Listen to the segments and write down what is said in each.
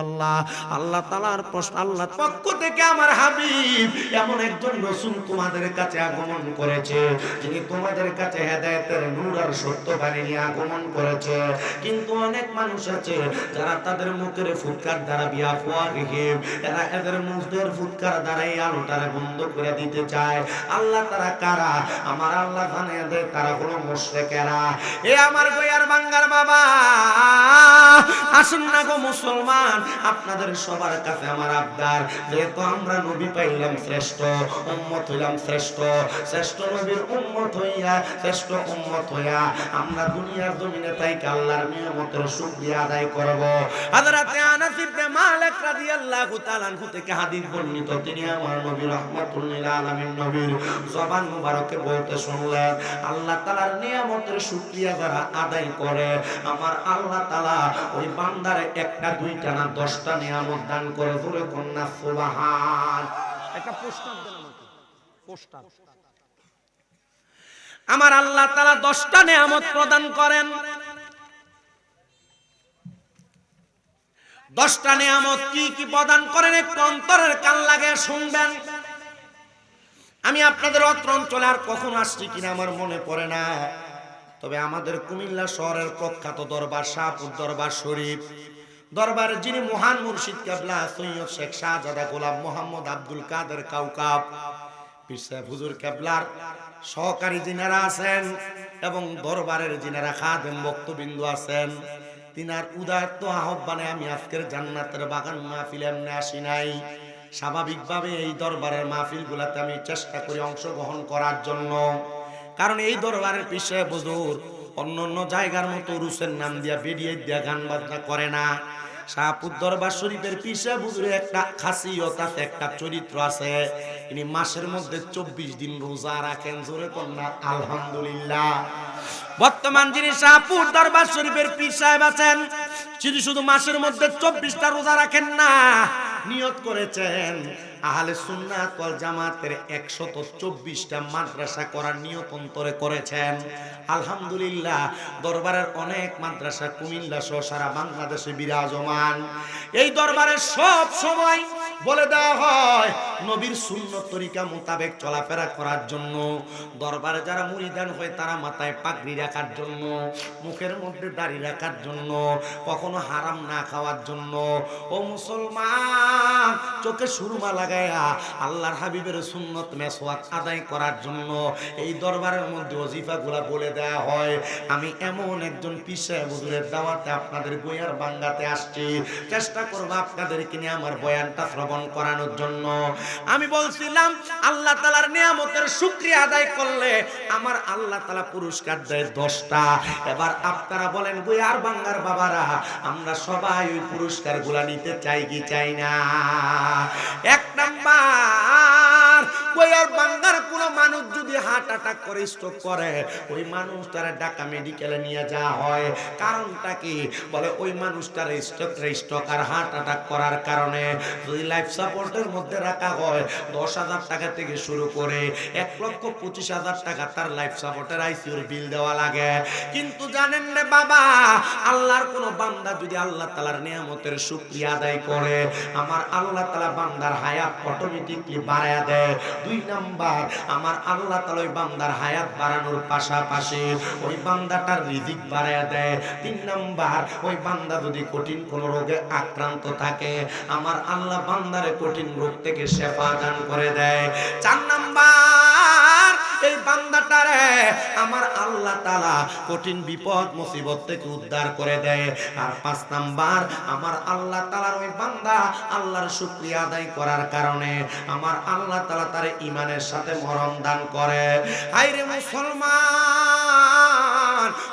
আল্লাহ আল্লাহ তাআলার আল্লাহ পক্ষ থেকে আমার হাবিব এমন একজন রাসূল তোমাদের কাছে আগমন করেছে, যিনি তোমাদের কাছে হেদায়েতের নূর আর সত্য বাণী নিয়ে আগমন করেছে। কিন্তু অনেক মানুষ আছে যারা তাদের মুখের ফুৎকার দ্বারা বিআফওয়াহিহিম, এরা এদের মুখের ফুৎকার দ্বারা এই আলোটারে বন্ধ করে দিতে চায়। আল্লাহ তারা কারা? আমার আল্লাহ জানে দেয় তারা হলো মুশরিকেরা। এ আমার গয়ার বাঙ্গার বাবা, আসুন না গো মুসলমান, আপনাদের সবার কাছে আমার আবদার, যেহেতু আমরা নবী পাইলাম শ্রেষ্ঠ, উম্মত হইলাম শ্রেষ্ঠ, শ্রেষ্ঠ নবীর উম্মত হইয়া, শ্রেষ্ঠ উম্মত হইয়া আমরা দুনিয়ার জমিনে তাইকে আল্লাহর নিয়ামতের শুকরিয়া আদায় করব। হযরতে আনাস ইবনে মালিক রাদিয়াল্লাহু তাআলা আনহু থেকে হাদিস বর্ণিত, তিনি আমার নবী রাহমাতুল লিল আলামিন নবীর জবান মুবারকে বলতে শুনলেন, আল্লাহ তাআলার নিয়ামতের শুকরিয়া যারা আদায় করে, আমার আল্লাহ তাআলা ওই বান্দারে একটা দুইটা না 10টা নিয়ামত দান করে। জোরে কন্যা সুবহান। একটা পোস্টার দেন আমাকে, পোস্টার। আমার আল্লাহ তাআলা 10টা নিয়ামত প্রদান করেন। 10টা নিয়ামত কি কি প্রদান করেন একটু অন্তরের কান লাগিয়ে শুনবেন। আমি আপনাদের অত্র অঞ্চলে আর কখনো আসছি কিনা আমার মনে পড়ে না, তবে আমাদের কুমিল্লা শহরের প্রখ্যাত দরবার শাহপুর দরবার শরীফ দরবারে যিনি মহান মুর্শিদ কেবলা সৈয়দ শেখ শাহজাদা গোলাম মোহাম্মদ আব্দুল কাদের কাউকাব পীর সাহেব হুজুর কেবলার সহকারী যিনারা আছেন এবং দরবারের যিনারা খাদেম ভক্তবৃন্দ আছেন, তিনার উদাত্ত আহ্বানে আমি আজকের জান্নাতের বাগান মাহফিল এমনি আসি নাই। স্বাভাবিকভাবে এই দরবারের মাহফিলগুলোতে আমি চেষ্টা করি অংশগ্রহণ করার জন্য, কারণ এই দরবারের পীর সাহেব হুজুর অন্য অন্য জায়গার মতো রুসের নাম দিয়া বেরিয়ে দিয়া গান বাজনা করে না। শাহপুর দরবার শরীফের পীর সাহেব হুজুরের একটা খাসিয়ত আছে, একটা চরিত্র আছে, তিনি মাসের মধ্যে 24 দিন রোজা রাখেন। জোরে কন্যা আলহামদুলিল্লাহ। বর্তমান যিনি শাহপুর দরবার শরীফের পীর সাহেব আছেন, তিনি শুধু মাসের মধ্যে 24টা রোজা রাখেন না, নিয়ত করেছেন আহলে সুন্নাত ওয়াল জামাতের 124টা মাদ্রাসা করার নিয়ত অন্তরে করেছেন। আলহামদুলিল্লাহ, দরবারের অনেক মাদ্রাসা কুমিল্লা সহ সারা বাংলাদেশে বিরাজমান। এই দরবারে সব সময় বলে দেওয়া হয় নবীর সুন্নত তরিকা মোতাবেক চলাফেরা করার জন্য, দরবারে যারা মুরিদান হয় তারা মাথায় পাগড়ি রাখার জন্য, মুখের মধ্যে দাড়ি রাখার জন্য, কখনো হারাম না খাওয়ার জন্য। ও মুসলমান, চোখে সুরমা লাগায়া আল্লাহর হাবিবের সুন্নত মেসওয়াক আদায় করার জন্য এই দরবারের মধ্যে ওজিফাগুলা বলে দেয়া হয়। আমি এমন একজন পীর সাহেব হুজুরের দাওয়াতে আপনাদের গয়ার বাঙ্গাতে আসছি, চেষ্টা করব আপনাদেরকে নিয়ে আমার বয়ানটা শ্রবণ করানোর জন্য। আমি বলছিলাম আল্লাহ তাআলার নিয়ামতের শুকরিয়া আদায় করলে আমার আল্লাহ তাআলা পুরস্কার দেয় 10টা। এবার আপনারা বলেন গয়ার বাঙ্গার বাবারা, আমরা সবাই ওই পুরস্কারগুলা নিতে চাই কি চাই না? এক নাম্বার, গয়ার বাঙ্গার কোন মানুষ যদি হার্ট অ্যাটাক করে স্ট্রোক করে, ওই মানুষটারে ঢাকা মেডিকেলে নিয়ে যাওয়া হয়। কারণটা কি? বলে ওই মানুষটার স্ট্রোক আর হার্ট অ্যাটাক করার কারণে যদি লাইফ সাপোর্টের মধ্যে রাখা হয় 10,000 টাকা থেকে শুরু করে 1,25,000 টাকা তার লাইফ সাপোর্টের আইসিইউর বিল দেওয়া লাগে। কিন্তু জানেন রে বাবা, আল্লাহর কোন বান্দা যদি আল্লাহ তাআলার নিয়ামতের শুকরিয়া আদায় করে, আমার আল্লাহ তাআলা বান্দার হায়াত অটোমেটিকলি বাড়ায়া দেয়। 2 নাম্বার, আমার আল্লাহ তাআলা ওই বান্দার হায়াত বাড়ানোর পাশাপাশি ওই বান্দাটার রিজিক বাড়ায়া দেয়। 3 নাম্বার, ওই বান্দা যদি কঠিন কোন রোগে আক্রান্ত থাকে, আমার আল্লাহ বান্দারে কঠিন রোগ থেকে শিফা দান করে দেয়। 4 নাম্বার, এই বান্দাটারে আমার আল্লাহ তাআলা কঠিন বিপদ মুসিবত থেকে উদ্ধার করে দেয়। আর 5 নাম্বার, আমার আল্লাহ তাআলার ওই বান্দা আল্লাহর শুকরিয়া আদায় করার কারণে আমার আল্লাহ তাআলা তার ঈমানের সাথে মরণ দান করে। হায়রে মুসলমান,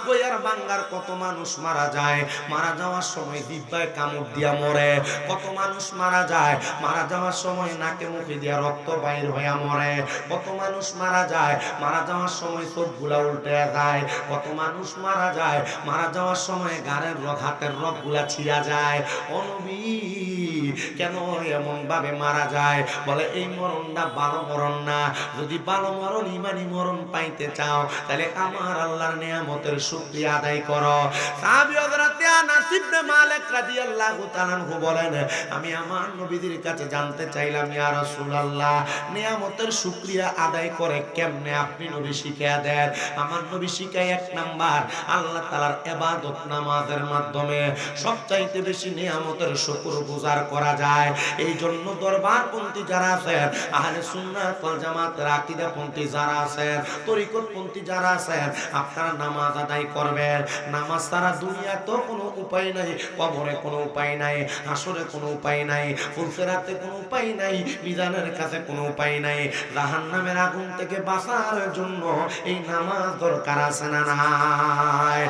গয়ার বাঙ্গার কত মানুষ মারা যায়, মারা যাওয়ার সময় দিব্যায় কামড় দিয়া মরে। কত মানুষ মারা যায়, মারা যাওয়ার সময় নাকে মুখে দিয়া রক্ত বাইর হইয়া মরে। কত মানুষ মারা যায়, মারা যাওয়ার সময় চোখগুলা উল্টে যায়। কত মানুষ মারা যায়, মারা যাওয়ার সময় গাড়ের রগ হাতের রগগুলা ছিঁড়া যায়। ও নবী, কেন এমন ভাবে মারা যায়? বলে এই মরণটা ভালো মরণ না। যদি ভালো মরণ ইমানি মরণ পাইতে চাও তাহলে আমার আল্লাহর নিয়ামতের শুকরিয়া আদায় করো। সাহাবী হযরত আনাস ইবনে মালিক রাদিয়াল্লাহু তাআলা আনহু বলেন, আমি আমার নবীর কাছে জানতে চাইলাম, ইয়া রাসূলুল্লাহ, নিয়ামতের শুকরিয়া আদায় করে কেমনে আপনি নবী শিখিয়ে দেন। আমার নবী শিখায় এক নাম্বার আল্লাহ তাআলার ইবাদত নামাজের মাধ্যমে সবচাইতে বেশি নিয়ামতের শুকরগুজার করা যায়। এই জন্য দরবারপন্থী যারা আছেন, আহলে সুন্নাত ওয়াল জামাতের আকীদাপন্থী যারা আছেন, তরিকতপন্থী যারা আছেন, আপনারা নামাজ আদায় করবেন। নামাজ ছাড়া দুনিয়াতেও কোনো উপায় নাই, কবরে কোনো উপায় নাই, হাসরে কোনো উপায় নাই, ফুলসিরাতে কোনো উপায় নাই, মিজানের কাছে কোনো উপায় নাই। জাহান্নামের আগুন থেকে বাঁচার জন্য এই নামাজ দরকার আছে না নাই?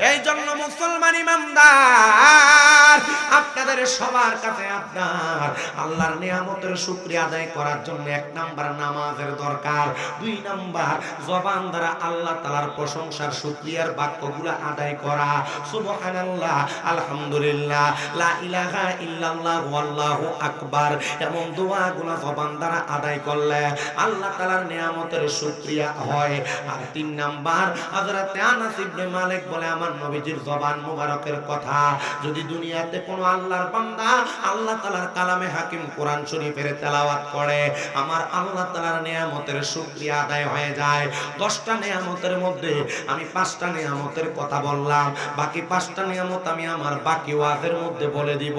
এই জন্য মুসলমান ইমানদার, আপনাদের সবার কাছে আপনার আল্লাহর নিয়ামতের শুকরিয়া আদায় করার জন্য এক নাম্বার নামাজের দরকার। দুই নাম্বার জবান দ্বারা আল্লাহ তাআলার প্রশংসার শুকরিয়ার বাক্যগুলো আদায় করা। সুবহানাল্লাহ, আলহামদুলিল্লাহ, লা ইলাহা ইল্লাল্লাহ, আল্লাহু আকবার, এমন দোয়াগুলো জবান দ্বারা আদায় করলে আল্লাহ তাআলার নিয়ামতের শুকরিয়া হয়। আর তিন নাম্বার হযরত আনাস ইবনে মালিক বলে, আমার নবীজির জবান মুবারকের কথা যদি দুনিয়াতে কোনো আল্লাহর বান্দা আল্লাহ তাআলার কালামে হাকিম কোরআন শরীফের তেলাওয়াত করে, আমার আল্লাহ তাআলার নিয়ামতের শুকরিয়া আদায় হয়ে যায়। 10টা নিয়ামতের মধ্যে আমি 5টা নিয়ামতের কথা বললাম, বাকি 5টা নিয়ামত আমি আমার বাকি ওয়াজের মধ্যে বলে দিব।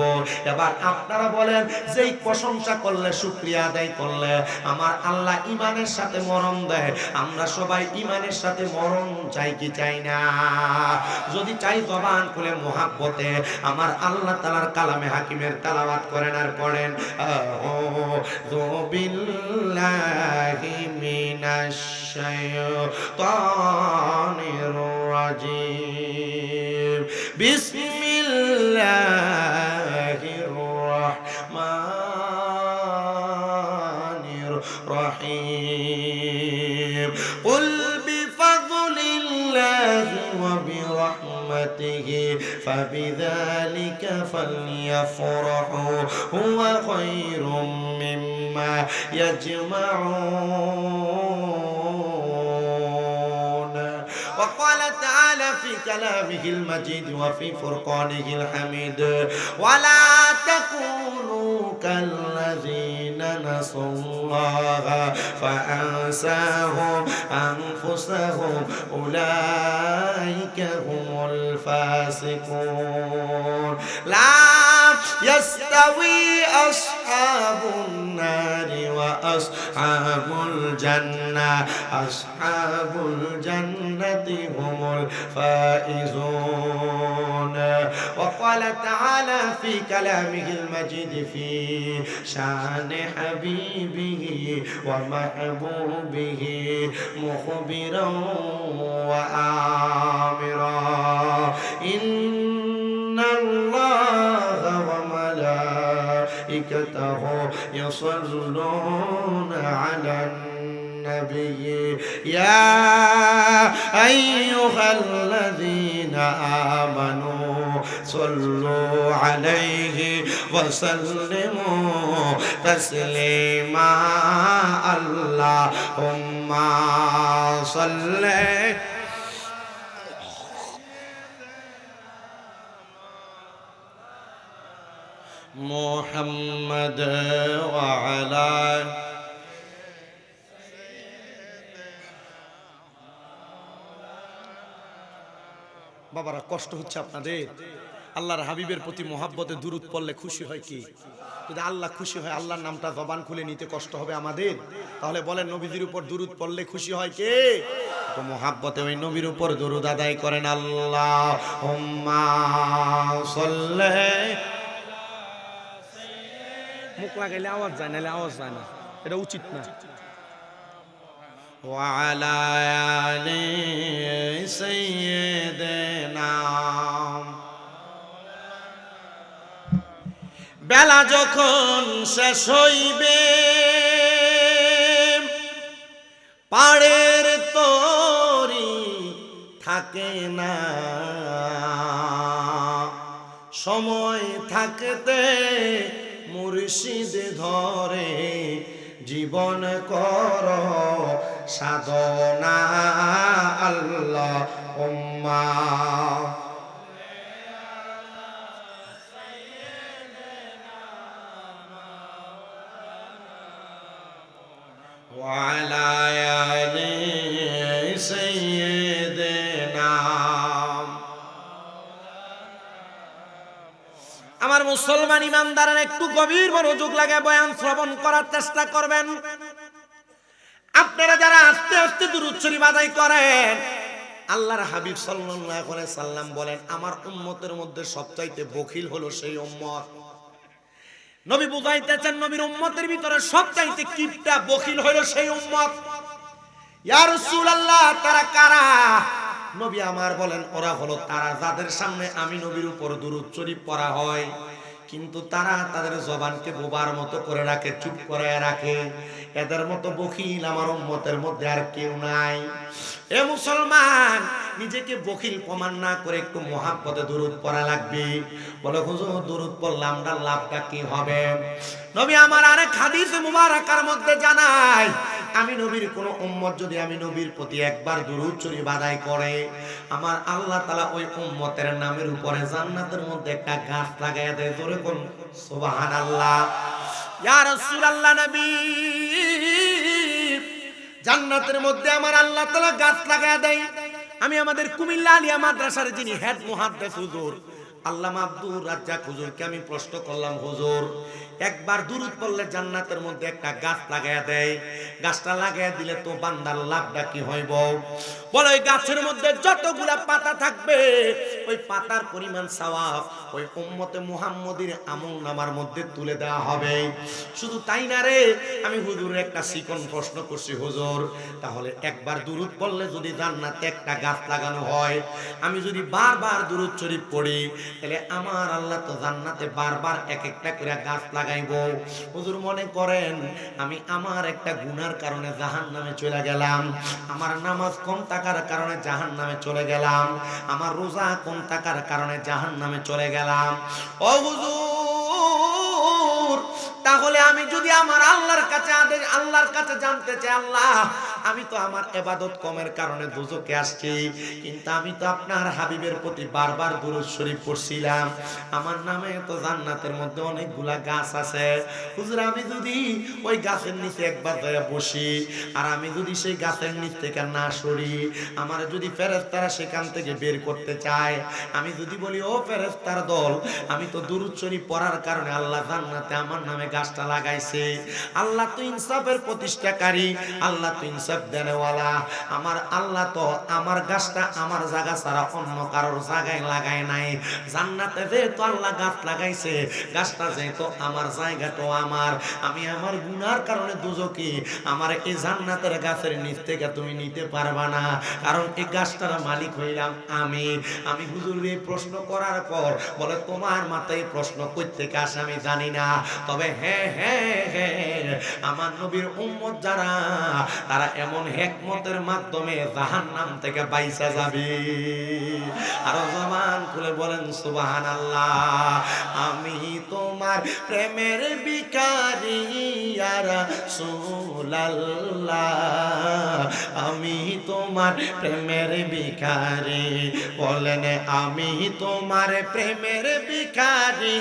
এবার আপনারা বলেন, যেই প্রশংসা করলে, শুকরিয়া আদায় করলে আমার আল্লাহ ঈমানের সাথে মরণ দেয়, আমরা সবাই ঈমানের সাথে মরণ চাই কি চাই না? যদি চাই জবান খুলে মুহাব্বতে আমার আল্লাহ তাআলার কালামে হাকিমের তেলাওয়াত করেন আর পড়েন, আউযু বিল্লাহি মিনাশ শাইতানির রাজীম, বিসমিল্লাহির রাহমানির রহিম, কুল বিফাযলিল্লাহি ওয়া বিরহমাতিহি ফাবিযালিকা ফালইফরাহু হুয়া খায়রুম মিম্মা ইয়াজমাউন। وقال تعالى في كلامه المجيد وفي فرقانه الحميد، ولا تكونوا كالذين نسوا الله فأنساهم أنفسهم أولئك هم الفاسقون. لا يستوي أصحاب النار وأصحاب الجنة، أصحاب الجنة هم الفائزون. وقال تعالى في كلامه المجيد في شان حبيبه ومحبوبه مخبرا وآمرا، إن الله وملائكته يصلون على النبي يا أيها الذين آمنوا صلوا عليه وسلموا تسليما. اللهم صل محمد وعلى বাবারা, কষ্ট হচ্ছে আপনাদের? আল্লাহর হাবিবের প্রতি মহাব্বতে দুরূদ পড়লে খুশি হয় কি? যদি আল্লাহ খুশি হয়, আল্লাহর নামটা জবান খুলে নিতে কষ্ট হবে আমাদের? তাহলে বলেন, নবীজির উপর দুরূদ পড়লে খুশি হয় কে? তো মহাব্বতে ওই নবীর উপর দুরূদ আদায় করেন। আল্লাহুম্মা সাল্লি, মুখ লাগাইলে আওয়াজ যায়, নাহলে আওয়াজ যায় না, এটা উচিত না। وعلى آل سيدنا। বেলা যখন শেষ হইবে পাড়ের তরি থাকে না, সময় থাকতে মুর্শিদ ধরে জীবন কর সাধনা আল্লাহ উম্মা ওয়ালা আলি সাইয়্যিদিনা। আমার মুসলমান ইমানদাররা একটু গভীর মনোযোগ লাগায় বয়ান শ্রবণ করার চেষ্টা করবেন। আপনারা যারা আস্তে আস্তে দুরূদ শরীফ আদায় করেন, আল্লাহর হাবিব সাল্লাল্লাহু আলাইহি সাল্লাম বলেন আমার উম্মতের মধ্যে সবচাইতে বখিল হলো সেই উম্মত। নবী বুঝাইতেছেন নবীর উম্মতের ভিতরে সবচাইতে কিপটা বখিল হলো সেই উম্মত। ইয়া রাসূলুল্লাহ তারা কারা? নবী আমার বলেন ওরা হলো তারা যাদের সামনে আমি নবীর উপর দুরূদ শরীফ পড়া হয় কিন্তু তারা তাদের জবানকে বোবার মতো করে রাখে, চুপ করে রাখে। এদের মতো বখিল আমার উম্মতের মধ্যে আর কেউ নাই। এ মুসলমান, নিজেকে বখিল প্রমাণ না করে একটু মহাব্বতে দুরূদ পড়া লাগবে। বলে হুজুর দুরূদ পড়লাম না লাভটা কি হবে? নবী আমার আরেক হাদিস মুবারাকার মধ্যে জানায় আমি নবীর কোন উম্মত যদি আমি নবীর প্রতি একবার দুরূদ শরীফ আদায় করে, আমার আল্লাহ তাআলা ওই উম্মতের নামের উপরে জান্নাতের মধ্যে একটা গাছ লাগায় দেয়। জোরে কোন সুবহানাল্লাহ। ইয়া রাসূলুল্লাহ নবী জান্নাতের মধ্যে আমার আল্লাহ তাআলা গাছ লাগায় দেয়। আমি আমাদের কুমিল্লা আলিয়া মাদ্রাসার যিনি হেড মুহাদ্দিস হুজুর আল্লামা আব্দুর রাজ্জাক হুজুরকে আমি প্রশ্ন করলাম, হুজুর একবার দুরূদ পড়লে জান্নাতের মধ্যে একটা গাছ লাগায়া দেয়, গাছটা লাগায়া দিলে তো বান্দার লাভটা কি হইব? বলে ওই গাছের মধ্যে যতগুলা পাতা থাকবে ওই পাতার পরিমাণ সওয়াব ওই উম্মতে মুহাম্মদীর আমলনামার মধ্যে তুলে দেওয়া হবে। শুধু তাই না রে, আমি হুজুরের একটা চিকন প্রশ্ন করছি, হুজুর তাহলে একবার দুরূদ পড়লে যদি জান্নাতে একটা গাছ লাগানো হয়, আমি যদি বারবার দুরূদ শরীফ পড়ি তাহলে আমার আল্লাহ তো জান্নাতে বারবার এক একটা করে গাছ লাগাইবো। হুজুর মনে করেন আমি আমার একটা গুনার কারণে জাহান্নামে চলে গেলাম, আমার নামাজ কম থাকার কারণে জাহান্নামে চলে গেলাম, আমার রোজা কম থাকার কারণে জাহান্নামে চলে গেলাম। ও হুজুর তাহলে আমি যদি আমার আল্লাহর কাছে জানতে চাই, আল্লাহ আমি তো আমার ইবাদত কমের কারণে দোজখে আসছি, কিন্তু আমি তো আপনার হাবিবের প্রতি বারবার দুরূদ শরীফ পড়ছিলাম, আমার নামে তো জান্নাতের মধ্যে অনেকগুলা গাছ আছে। হুজুর আমি যদি ওই গাছের নিচে একবার যায় বসি আর আমি যদি সেই গাছের নিচ থেকে না সরি, আমার যদি ফেরেশতারা সেখান থেকে বের করতে চায়, আমি যদি বলি ও ফেরেশতার দল আমি তো দুরূদ শরীফ পড়ার কারণে আল্লাহ জান্নাতে আমার নামে গাছটা লাগাইছে, আল্লাহ তো ইনসাফের প্রতিষ্ঠাকারী, আল্লাহ তো ইনসাফ দেনেওয়ালা, আমার আল্লাহ তো আমার গাছটা আমার জায়গা ছাড়া অন্য কারোর জায়গায় লাগায় নাই, জান্নাতে যেহেতু আল্লাহ গাছ লাগাইছে, গাছটা যেহেতু আমার জায়গাটা আমার, আমি আমার গুনার কারণে দোজখী, আমার এই জান্নাতের গাছের নিচ থেকে তুমি নিতে পারবা না, কারণ এই গাছটার মালিক হইলাম আমি। আমি হুজুরের এই প্রশ্ন করার পর বলে তোমার মাথায় প্রশ্ন কই থেকে আসে আমি জানি না, তবে হ্যাঁ হ্যাঁ হ্যাঁ আমার নবীর উম্মত যারা তারা এমন হিকমতের মাধ্যমে জাহান্নাম থেকে বাইচা যাবে। আর জবান খুলে বলেন সুবহানাল্লাহ। আমি তোমার প্রেমের ভিখারি ইয়া রাসূলুল্লাহ, আমি তোমার প্রেমের ভিখারি, বলেন আমি তোমার প্রেমের ভিখারি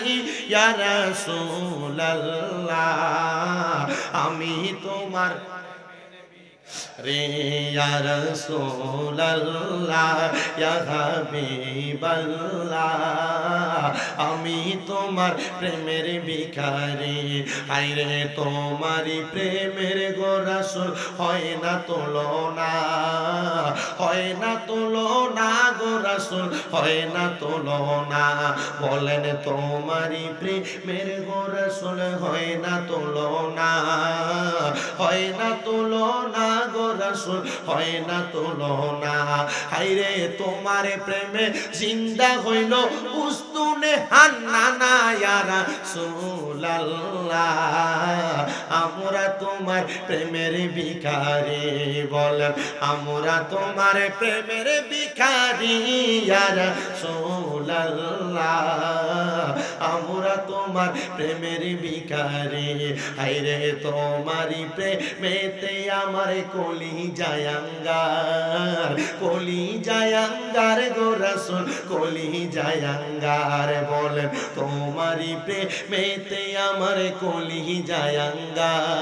ইয়া রাসূলুল্লাহ, আমি তোমার রে ইয়া রাসূলুল্লাহ ইয়া হাবিবাল্লাহ, আমি তোমার প্রেমের ভিখারি, আইরে তোমারই প্রেমের গো রাসূল হয় না তুলনা, হয় না তুলনা গো রাসূল হয় না তুলনা, বলেন তোমারই প্রেমের গো রাসূল হয় না তুলনা, হয় না তুলনা গো রাসূল হয় না তুলনা, হায়রে তোমার প্রেমে জিন্দা হইল উস্তুনে হান্নানা ইয়া রাসূলুল্লাহ, আমরা তোমার প্রেমের ভিখারি বলেন আমরা তোমার প্রেমের ভিখারি ইয়া রাসূলুল্লাহ আমরা তোমার প্রেমের ভিখারি হায়রে তোমারই প্রেমেতে আমার কলি জায়াঙ্গার গো রাসূল কলি জায়াঙ্গার বলেন তোমারই প্রেমেতে আমার কলি জায়াঙ্গার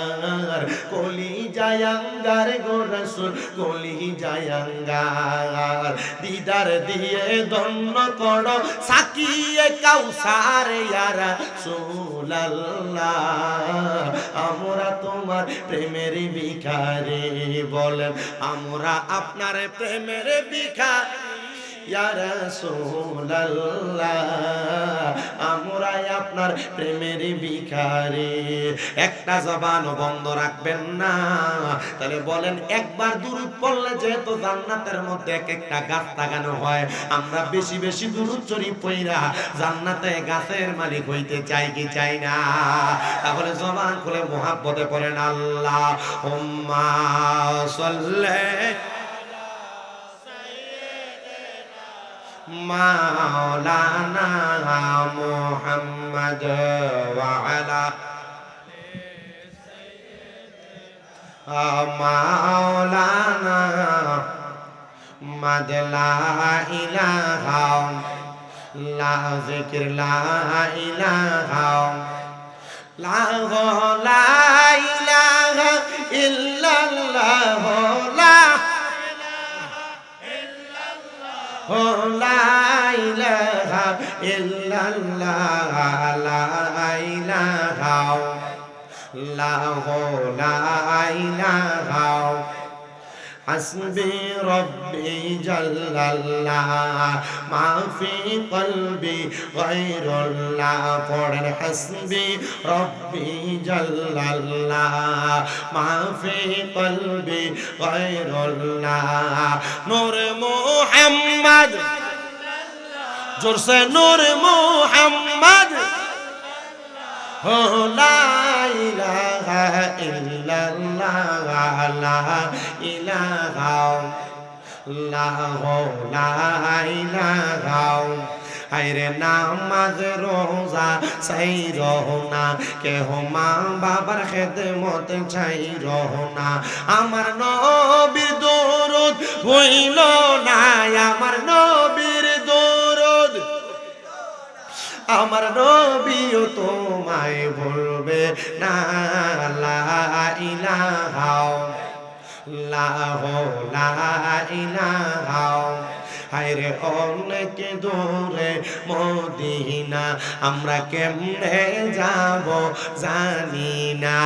গো রাসূল কলি জায়াঙ্গার দিদার দিয়ে ধন্য করো সাকিয়ে কাউসার ইয়া রাসূলুল্লাহ আমরা তোমার প্রেমের ভিখারি বলেন আমরা আপনার প্রেমের ভিখারি ইয়া রাসূলুল্লাহ আমরা আপনার প্রেমের ভিখারি একটা জবান বন্ধ রাখবেন না তাহলে বলেন একবার দুরূদ পড়লে যেহেতু জান্নাতের মধ্যে এক একটা গাছ লাগানো হয় আমরা বেশি বেশি দুরূদ শরীফ পড়া জান্নাতে গাছের মালিক হইতে চাই কি চাই না তাহলে জবান খুলে মুহাব্বতে পড়েন আল্লাহুম্মা সাল্লি মাওলানা মুহাম্মদ ওয়া আলা মাওলানা মাদ লা ইলাহা লা যিকর লা ইলাহা লা ইলাহা ইল্লাল্লাহ লা ইলাহা ইল্লাল্লাহ লা ইলাহা লা ইলাহা হাসবি রব্বি জাল্লাল্লাহ মা ফি কলবি গায়রুল্লাহ পড়েন হাসবি রব্বি জাল্লাল্লাহ মা ফি কলবি গায়রুল্লাহ নূর মুহাম্মদ জোরসে নূর মুহাম্মদ লা ইলাহা ইল্লাল্লাহ লা ইলাহা লা ইলাহা হায়রে নামাজ রোজা চাইরো না কেহ মা বাবার খেদমত চাইরো না আমার নবীর দরুদ হইল না আমার নবীর দরুদ আমার নবীও তোমায় বলবে না লা ইলাহা লা ইলাহা হায়রে অনেক দূরে মদিনা আমরা কেমনে যাব জানি না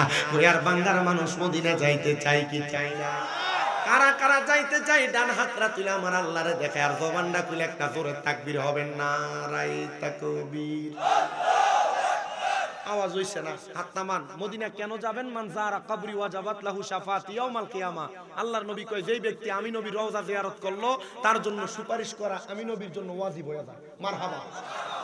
আর বাংলার মানুষ মদিনা যাইতে চাই কি চাই না কারা কারা যাইতে চাই ডান হাতরা তুলে আমার আল্লাহরে দেখে আর জবানটা খুলে একটা জোরে তাকবীর হবেন না রাই তাকবীর আওয়াজ হইছে না হাত নামান মদিনা কেন যাবেন মান যারা কবরি ওয়াজাবাত লাহু শাফাতি ইয়াউমাল কিয়ামা আল্লাহর নবী কয় যেই ব্যক্তি আমি নবীর রওজা জিয়ারত করলো তার জন্য সুপারিশ করা আমি নবীর জন্য ওয়াজিব হয়ে যায় মারহাবা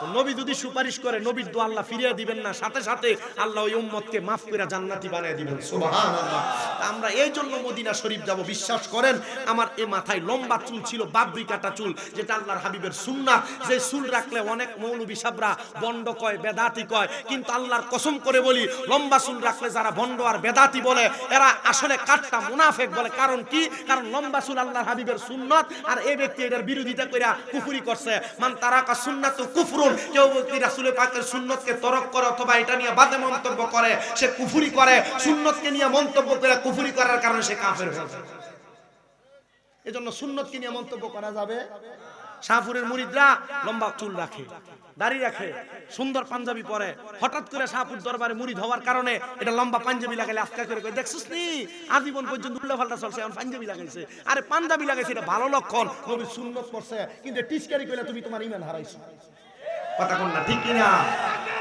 নবী যদি সুপারিশ করে নবীর দোয়া আল্লাহ ফিরিয়ে দিবেন না সাথে সাথে আল্লাহ ওই উম্মতকে মাফ করে জান্নাতি বানিয়ে দিবেন সুবহানাল্লাহ আমরা এই জন্য মদিনা শরীফ যাব বিশ্বাস করেন আমার এই মাথায় লম্বা চুল ছিল বাবরি কাটা চুল যেটা আল্লাহর হাবিবের সুন্নাহ যে চুল রাখলে অনেক মৌলভী সাহেবরা বন্ড কয় বেদাতি কয় কিন্তু আল্লাহর কসম করে বলি লম্বা চুল রাখলে যারা বন্ড আর বেদাতি বলে এরা আসলে কাটটা মুনাফিক বলে কারণ কি কারণ লম্বা চুল আল্লাহর হাবিবের সুন্নাত আর এই ব্যক্তি এটার বিরোধিতা কইরা কুফরি করছে মান তারাকা সুন্নাতু কুফরুন কেউ ব্যক্তি রাসূল পাকের সুন্নতকে তরক করে অথবা এটা নিয়ে বাদে মন্তব্য করে সে কুফরি করে সুন্নতকে নিয়ে মন্তব্য করে কুফরি করার কারণে সে কাফের হয়ে যায় এজন্য সুন্নতকে নিয়ে মন্তব্য করা যাবে শাহপুরের মুরিদরা লম্বা চুল রাখে দাড়ি রাখে সুন্দর পাঞ্জাবি পরে হঠাৎ করে শাহপুর দরবারে মুরিদ হওয়ার কারণে এটা লম্বা পাঞ্জাবি লাগালে আজকা করে কই দেখছস নি আজীবন পর্যন্ত উল্টাপাল্টা চলছে এখন পাঞ্জাবি লাগাইছে আরে পাঞ্জাবি লাগাইছে এটা ভালো লক্ষণ নবী সুন্নত করছে কিন্তু টিচকারি কইলা তুমি তোমার ঈমান হারাইছো কথা কোন না ঠিক কি না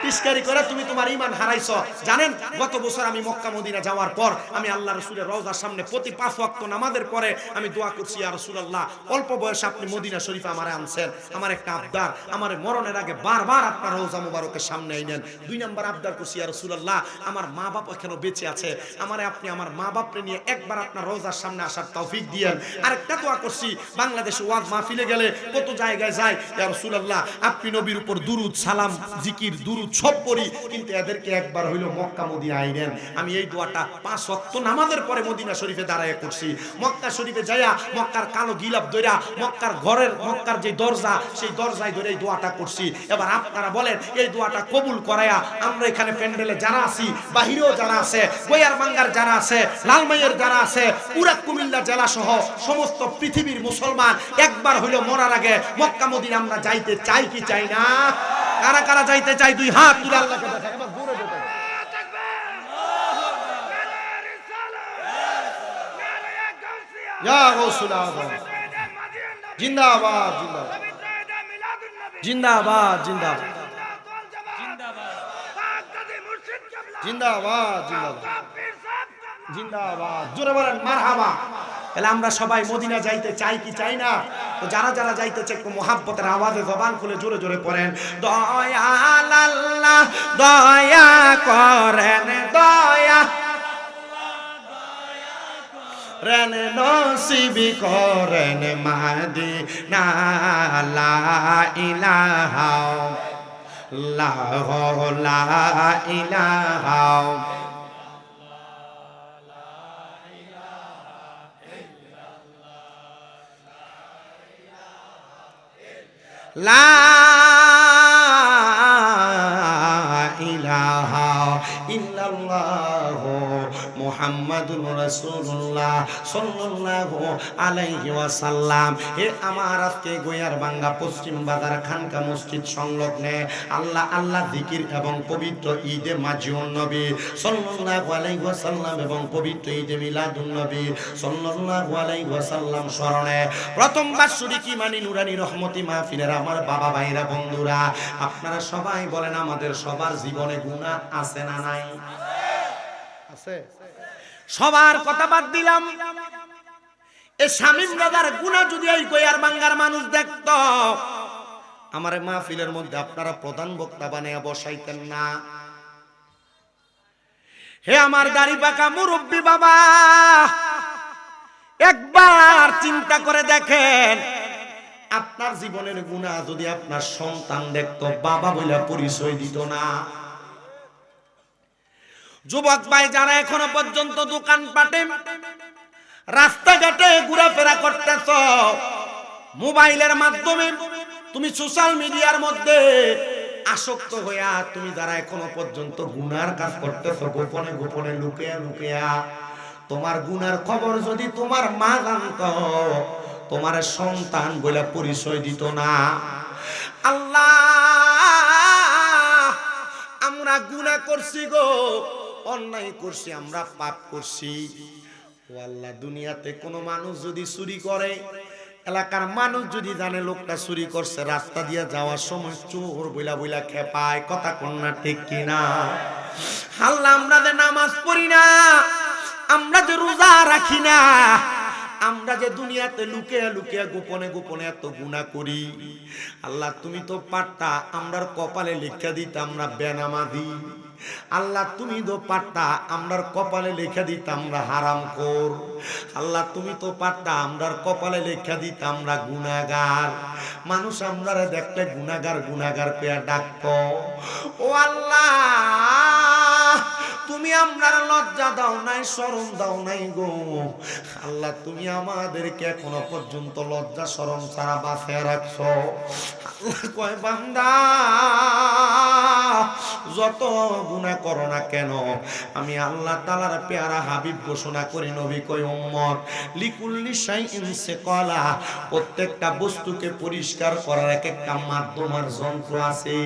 টিস্কারি করে তুমি তোমার ঈমান হারাইছো। জানেন গত বছর আমি মক্কা মদিনা যাওয়ার পর আমি আল্লাহ রাসূলের রওজার সামনে প্রতি 5 ওয়াক্ত নামাজের পরে আমি দোয়া করছি, ইয়া রাসূলুল্লাহ অল্প বয়সে আপনি মদিনা শরীফে আমারে আনছেন, আমার একটা আবদার, আমার মরণের আগে বারবার আপনার রওজা মুবারকের সামনে আইনেন। 2 নম্বর আবদার করছি, ইয়া রাসূলুল্লাহ আমার মা বাপ এখনো বেঁচে আছে, আমারে আপনি আমার মা বাপরে নিয়ে একবার আপনার রওজার সামনে আসার তৌফিক দিয়েন। আরেকটা দোয়া করছি, বাংলাদেশে ওয়াজ মাহফিলে গেলে কত জায়গায় যায়, ইয়া রাসূলুল্লাহ আপনি নবীর উপর দুরুদ সালাম জিকির দুরুদ সব পড়ি, কিন্তু এদেরকে একবার হইলো মক্কা মদিনা আইনেন। আমি এই দোয়াটা 5 ওয়াক্ত নামাজের পরে মদিনা শরীফে দাঁড়ায় করছি। মক্কা শরীফে যাইয়া মক্কার কালো গিলাপ ধইরা মক্কার ঘরের মক্কার যে দরজা সেই দরজায় ধরে এই দোয়াটা করছি। এবার আপনারা বলেন এই দোয়াটা কবুল করায়া আমরা এখানে প্যান্ডেলে যারা আছি, বাহিরেও যারা আছে, গোয়ারবাঙ্গার যারা আছে, লালমাইয়ের যারা আছে, পুরা কুমিল্লা জেলা সহ সমস্ত পৃথিবীর মুসলমান একবার হইলো মরার আগে মক্কা মদিনা আমরা যাইতে চাই কি চাই না? কারা কারা যাইতে চাই 2 হাত তুলে আল্লাহকে দেখায়। এবার জোরে জোরে ইয়া রাসূল আযম জিন্দাবাদ জিন্দাবাদ জিন্দাবাদ জিন্দাবাদ জিন্দাবাদ জিন্দাবাদ জিন্দাবাদ জোরে বলেন মারহাবা। তাহলে আমরা সবাই মদিনা যাইতে চাই কি চাই না? তো যারা যারা যাইতেছে একটু মোহাব্বতের আওয়াজে জবান খুলে জোরে জোরে পড়েন, দয়াল আল্লাহ দয়া করেন, দয়া রেন নসিব করেন মদিনা, লা ইলাহা ইল্লাল্লাহ লা ইলাহা লা ইলাহা ইল্লাল্লাহ মুহাম্মাদুর রাসূলুল্লাহ সাল্লাল্লাহু আলাইহি ওয়াসাল্লাম। হে আমার আজকে গোয়ারবাঙ্গা পশ্চিম বাজার খানকা মসজিদ সংলগ্নে আল্লাহ আল্লাহ জিকির এবং পবিত্র ঈদে মাজিউন নবী সাল্লাল্লাহু আলাইহি ওয়াসাল্লাম এবং পবিত্র ঈদে মিলাদুন নবী সাল্লাল্লাহু আলাইহি ওয়াসাল্লাম স্মরণে প্রথম বাৎসরিক ঈমানি নুরানি রহমতি মাহফিলের আমার বাবা ভাইরা বন্ধুরা, আপনারা সবাই বলেন আমাদের সবার জীবনে গুনাহ আছে না নাই? আছে। সবার কথা বাদ দিলাম, এই শামীম দাদার গুনাহ যদি এই গোয়ারবাঙ্গার মানুষ দেখতো, আমার মাহফিলের মধ্যে আপনারা প্রধান বক্তা বানায়া বসাইতেন না। হে আমার দাড়ি পাকা মুরব্বী বাবা, একবার চিন্তা করে দেখেন, আপনার জীবনের গুনাহ যদি আপনার সন্তান দেখতো, বাবা বলে পরিচয় দিত না। যুবক ভাই যারা এখনো পর্যন্ত দোকান পাটে রাস্তাঘাটে ঘোরাফেরা করতেছ, মোবাইলের মাধ্যমে তুমি সোশ্যাল মিডিয়ার মধ্যে আসক্ত হইয়া তুমি যারা এখনো পর্যন্ত গুনার কাজ করতেছ, গোপনে গোপনে লুকিয়া লুকিয়া, তোমার গুনার খবর যদি তোমার মা জানতো, তোমার সন্তান বলে পরিচয় দিত না। আল্লাহ আমরা গুনাহ করছি গো, অন্যায় করছি, আমরা পাপ করছি। ও আল্লাহ, দুনিয়াতে কোনো মানুষ যদি চুরি করে, এলাকার মানুষ যদি জানে লোকটা চুরি করছে, রাস্তা দিয়ে যাওয়ার সময় চোর বইলা বইলা খেপায়, কথা কন্যা ঠিক কিনা? আল্লাহ আমরা যে নামাজ পড়ি না, আমরা যে রোজা রাখি না, আমরা যে দুনিয়াতে লুকিয়ে লুকিয়ে গোপনে গোপনে এত গুনাহ করি, আল্লাহ তুমি তো পারতা আমরার কপালে লিখা দিতে আমরা বেনামাজি। আল্লাহ তুমি তো পারতা আমরার কপালে লেখা দিতে আমরা হারামখোর। আল্লাহ তুমি তো পারতা আমরার কপালে লেখা দিতে আমরা গুনাহগার। মানুষ আমরারে দেখলে গুনাহগার গুনাহগার পেয়া ডাকতো। ও আল্লাহ তুমি আমরার লজ্জা দাও নাই, শরম দাও নাই গো। আল্লাহ তুমি আমাদেরকে এখনো পর্যন্ত লজ্জা শরম ছাড়া বাঁচিয়ে রাখছো। আল্লাহ কয় বান্দা যত গুনাহ করো না কেন, আমি আল্লাহ তাআলার পেয়ারা হাবিব ঘোষণা করি, নবী কয় উম্মত লিকুল্লি শাইইন সিকালা, প্রত্যেকটা বস্তুকে পরিষ্কার করার এক একটা মাধ্যম আর যন্ত্র আছে।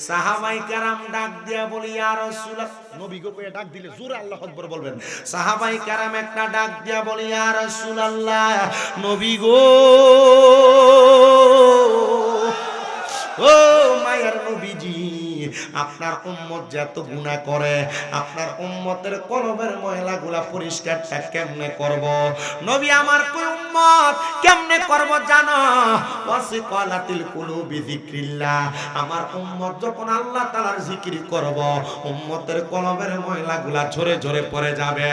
সাহাবায়ে কেরাম ডাক দিয়া বলি ইয়া রাসূলুল্লাহ, নবী গো কয়ে ডাক দিলে জোরে আল্লাহু আকবার বলবেন। সাহাবায়ে কেরাম একটা ডাক দিয়া বলি ইয়া রাসূলুল্লাহ, নবী গো ও মায়ার নবীজি, আপনার উম্মত যত গুনাহ করে আপনার উম্মতের কলবের ময়লাগুলা পরিষ্কারটা কেমনে করব নবী আমার কই উম্মত কেমনে করব জানো ওয়াসিকালাতিল কুলুবি যিকরিল্লাহ আমার উম্মত যখন আল্লাহ তাআলার জিকির করব উম্মতের কলবের ময়লাগুলা ঝরে ঝরে পড়ে যাবে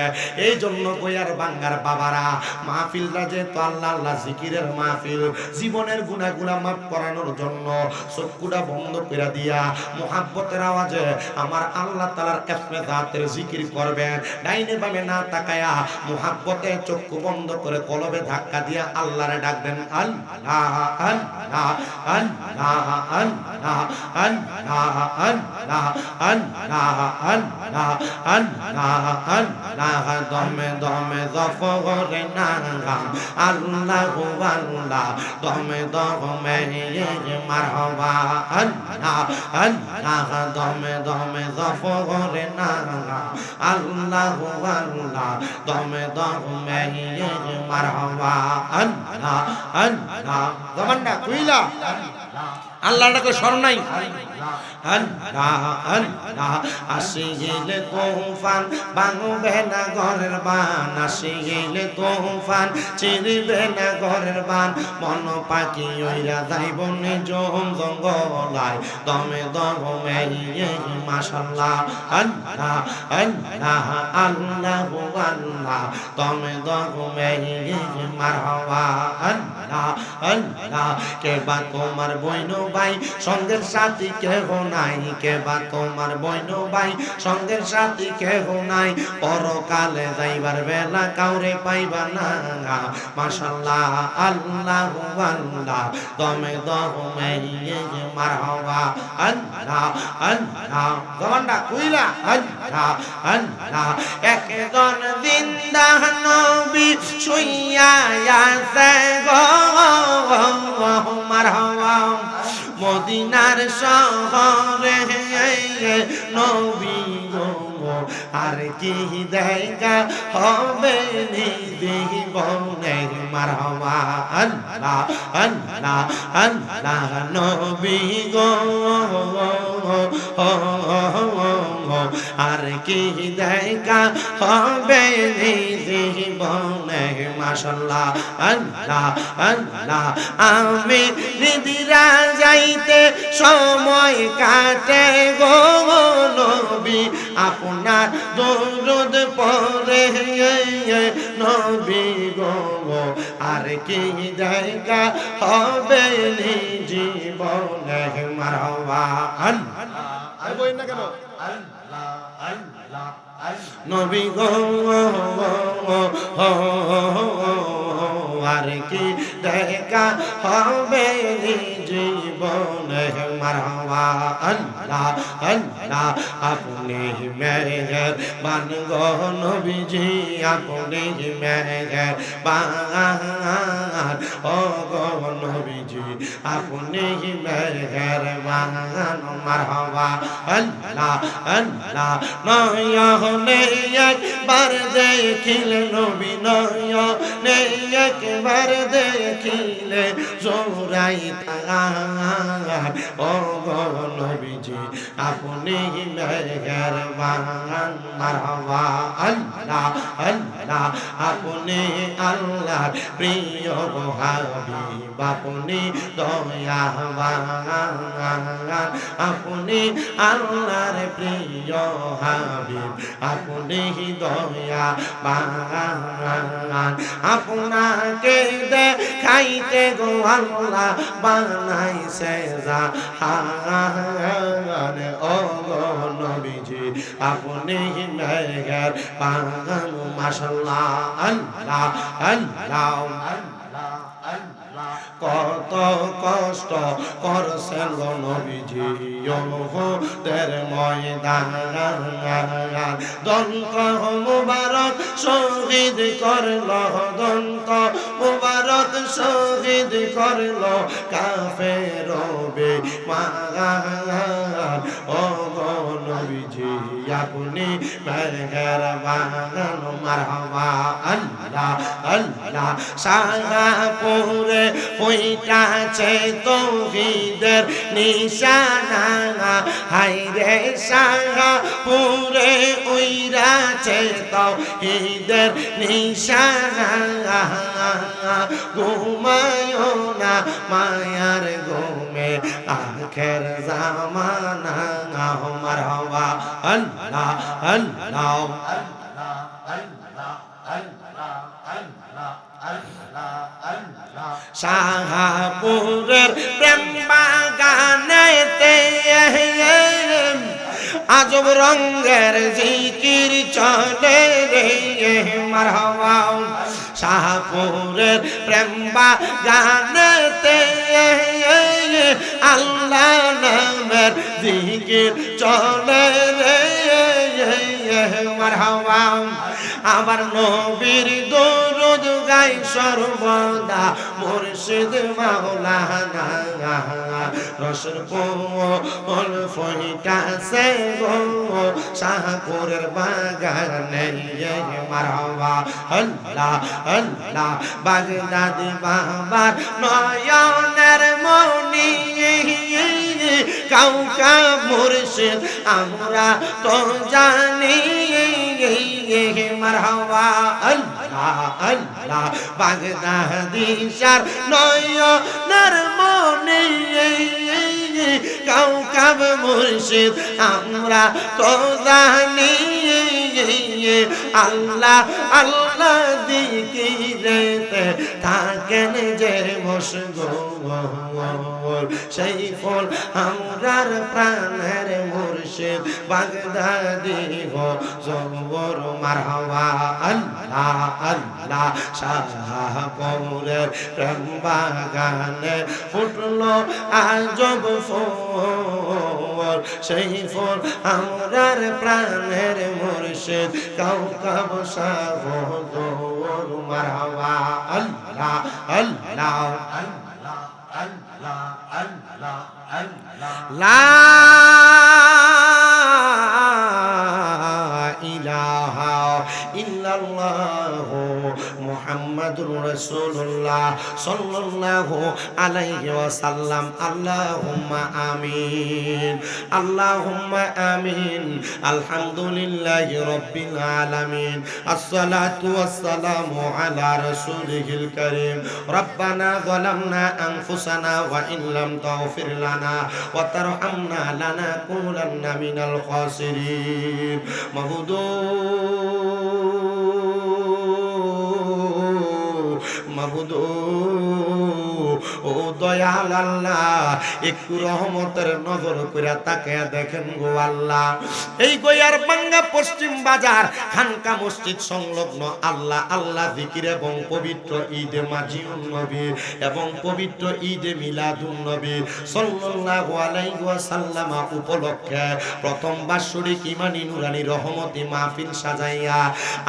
এই জন্য কইয়ার বাঙ্গার বাবারা মাহফিলটা যে তো আল্লাহ আল্লাহ জিকিরের মাহফিল জীবনের গুনাহগুলা মাফ করানোর জন্য চক্ষুটা বন্ধ করে দিয়া মুহাব্বতের আওয়াজে আমার আল্লাহ তাআলার ইসমে জাতের জিকির করবেন ডাইনে বামে না তাকায়া মুহাব্বতে চক্ষু বন্ধ করে কলবে ধাক্কা দিয়া আল্লাহরে ডাকবেন আল্লাহ আল্লাহ আল্লাহ আল্লাহ আল্লাহ আল্লাহ আল্লাহ আল্লাহ আল্লাহ আল্লাহ দমে দমে জফরে নাগা আল্লাহু আল্লাহ দমে দমে মারহাবা আল্লাহ আল্লাহ দমে দমে জফরে নাগা আল্লাহু আল্লাহ দমে দমে মারহাবা আল্লাহ আল্লাহ জবানটা কইলা আল্লাহটাকে স্মরণ নাই আল্লাহ আল্লাহ আসিলে তুফান ভাঙবে না ঘরের বান আসিলে তুফান চিরবে না ঘরের বান মন পাখি ওইরা যাইব নিজ জঙ্গলায় দমে দমে মাশাআল্লাহ আল্লাহ আল্লাহ আল্লাহু আল্লাহ দমে দমে মারহাবা আল্লাহ আল্লাহ কে বা তোমার বইনো ভাই সঙ্গের সাথী কেহ নাই কে বা তোমার বইনো ভাই সঙ্গের সাথী কেহ নাই পরকালে যাইবার বেলা কাউরে পাইবা না মাশাআল্লাহ আল্লাহু আল্লাহ দমে দমে মারহাবা আল্লাহ আল্লাহ জবানটা কইলা আল্লাহ আল্লাহ একজন জিন্দা নবী শুইয়া আছে গো মারহাবা মদিনার শহরে নবী গো আর কি দেখা হবে জীবনে মারহাবা আল্লাহ আল্লাহ আল্লাহ নবী গো আর কি দেখা হবে জীবনে মাশাআল্লাহ আল্লাহ আল্লাহ আমি নিদিরা যাইতে সময় কাটে গো নবী আপনার দরুদ পড়ে নবী গো আর কি দেখা হবে জীবনে মারহাবা আল্লাহ আর বই না কেন আল্লাহ আল্লাহ নবী গো আর কি দেখা হবে জীবনে মারহাবা আল্লাহ আল্লাহ আপনি মেহেরবান গো নবীজি আপনি মেহেরবান ও গো নবীজি আপনি মেহেরবান মারহাবা আল্লাহ আল্লাহ নয়নে একবার দেখিলে নবী নয়নে একবার দেখিলে জোরাই তার ও গো নবীজি আপনি মেহেরবান মারহাবা আল্লাহ আল্লাহ আপনি আল্লাহর প্রিয় হাবিব আপনি দয়াবান আপনি আল্লাহর প্রিয় হাবিব আপনি দয়াবান আপনাকে দেখাইতে গো আল্লাহ বানাইছে জাহান ও গো নবীজি আপনি মেহেরবান মাশাআল্লাহ আল্লাহ আল্লাহ কত কষ্ট করছেন গো নবীজি ওহদের ময়দান দন্ত মুবারক শহীদ করল দন্ত মুবারক শহীদ করল কাফের বেঈমান ও গো নবীজি আপনি মেহেরবান মারহাবা আল্লাহ আল্লাহ শাহপুরে হইতাছে তৌহিদের নিশানা হায়রে শাহপুরে উইরাছে তৌহিদের নিশানা ঘুমায়ো না মায়ার ঘুমে আখের জামানা মারহাবা আল্লাহ আল্লাহ শাহপুরের প্রেম বাগানেতে আজব রঙের জিকির চলে রে মারহাবা শাহপুরের প্রেম বাগানেতে আল্লাহ নামের জিকির চলে রে মারহাবা আমার নবীর দরুদ গাই সর্বদা মুর্শিদ মাওলানা রসুল কোল ফইতাছে গো শাহপুরের বাগানে মারহাবা আল্লাহ আল্লাহ বাগদাদি বাবার নয়নের মনি কাউকা মুর্শিদ আমরা তো জানি মারহাবা আল্লাহ আল্লাহ বাগদাদি শার নয়নের মনি কাউকা মুর্শিদ আমরা তো জানি আল্লাহ আল্লাহ দিকিরেতে থাকেন যে মশগুল সেই ফল আমরার প্রাণের মুর্শিদ বাগদাদি গো জবর মারহাবা আল্লাহ আল্লাহ শাহপুরের প্রেম বাগানে ফুটলো আজব ফল সেই ফল আমরার প্রাণের মুর্শিদ কাউকাব শাহপুর মারহাবা আল্লাহ আল্লাহ আল্লাহ আল্লাহ আল্লাহ আল্লাহ লা ইলাহা ইল্লাল্লাহ মুহাম্মাদুর রাসূলুল্লাহ সাল্লাল্লাহু আলাইহি ওয়াসাল্লাম আল্লাহুম্মা আমিন আল্লাহুম্মা আমিন আলহামদুলিল্লাহি রাব্বিল আলামিন আসসালাতু ওয়াসসালামু আলা রাসূলিহিল কারীম রব্বানা যালামনা আনফুসানা ওয়া ইন লাম তাগফির লানা ওয়া তারহামনা লানাকুনান্না মিনাল খাসিরিন মাবুদু মাবুদু ও দয়াল আল্লাহ একটু রহমতের নজর কইরা তাকায়া দেখেন গো আল্লাহ এই গয়ার বাঙ্গা পশ্চিম বাজার খানকা মসজিদ সংলগ্ন আল্লাহ আল্লাহ জিকির এবং পবিত্র ঈদে মাজিউন নবী এবং পবিত্র ঈদে মিলাদুন নবী সাল্লাল্লাহু আলাইহি ওয়াসাল্লাম উপলক্ষে প্রথম বাৎসরিক ঈমানি নুরানি রহমতি মাহফিল সাজাইয়া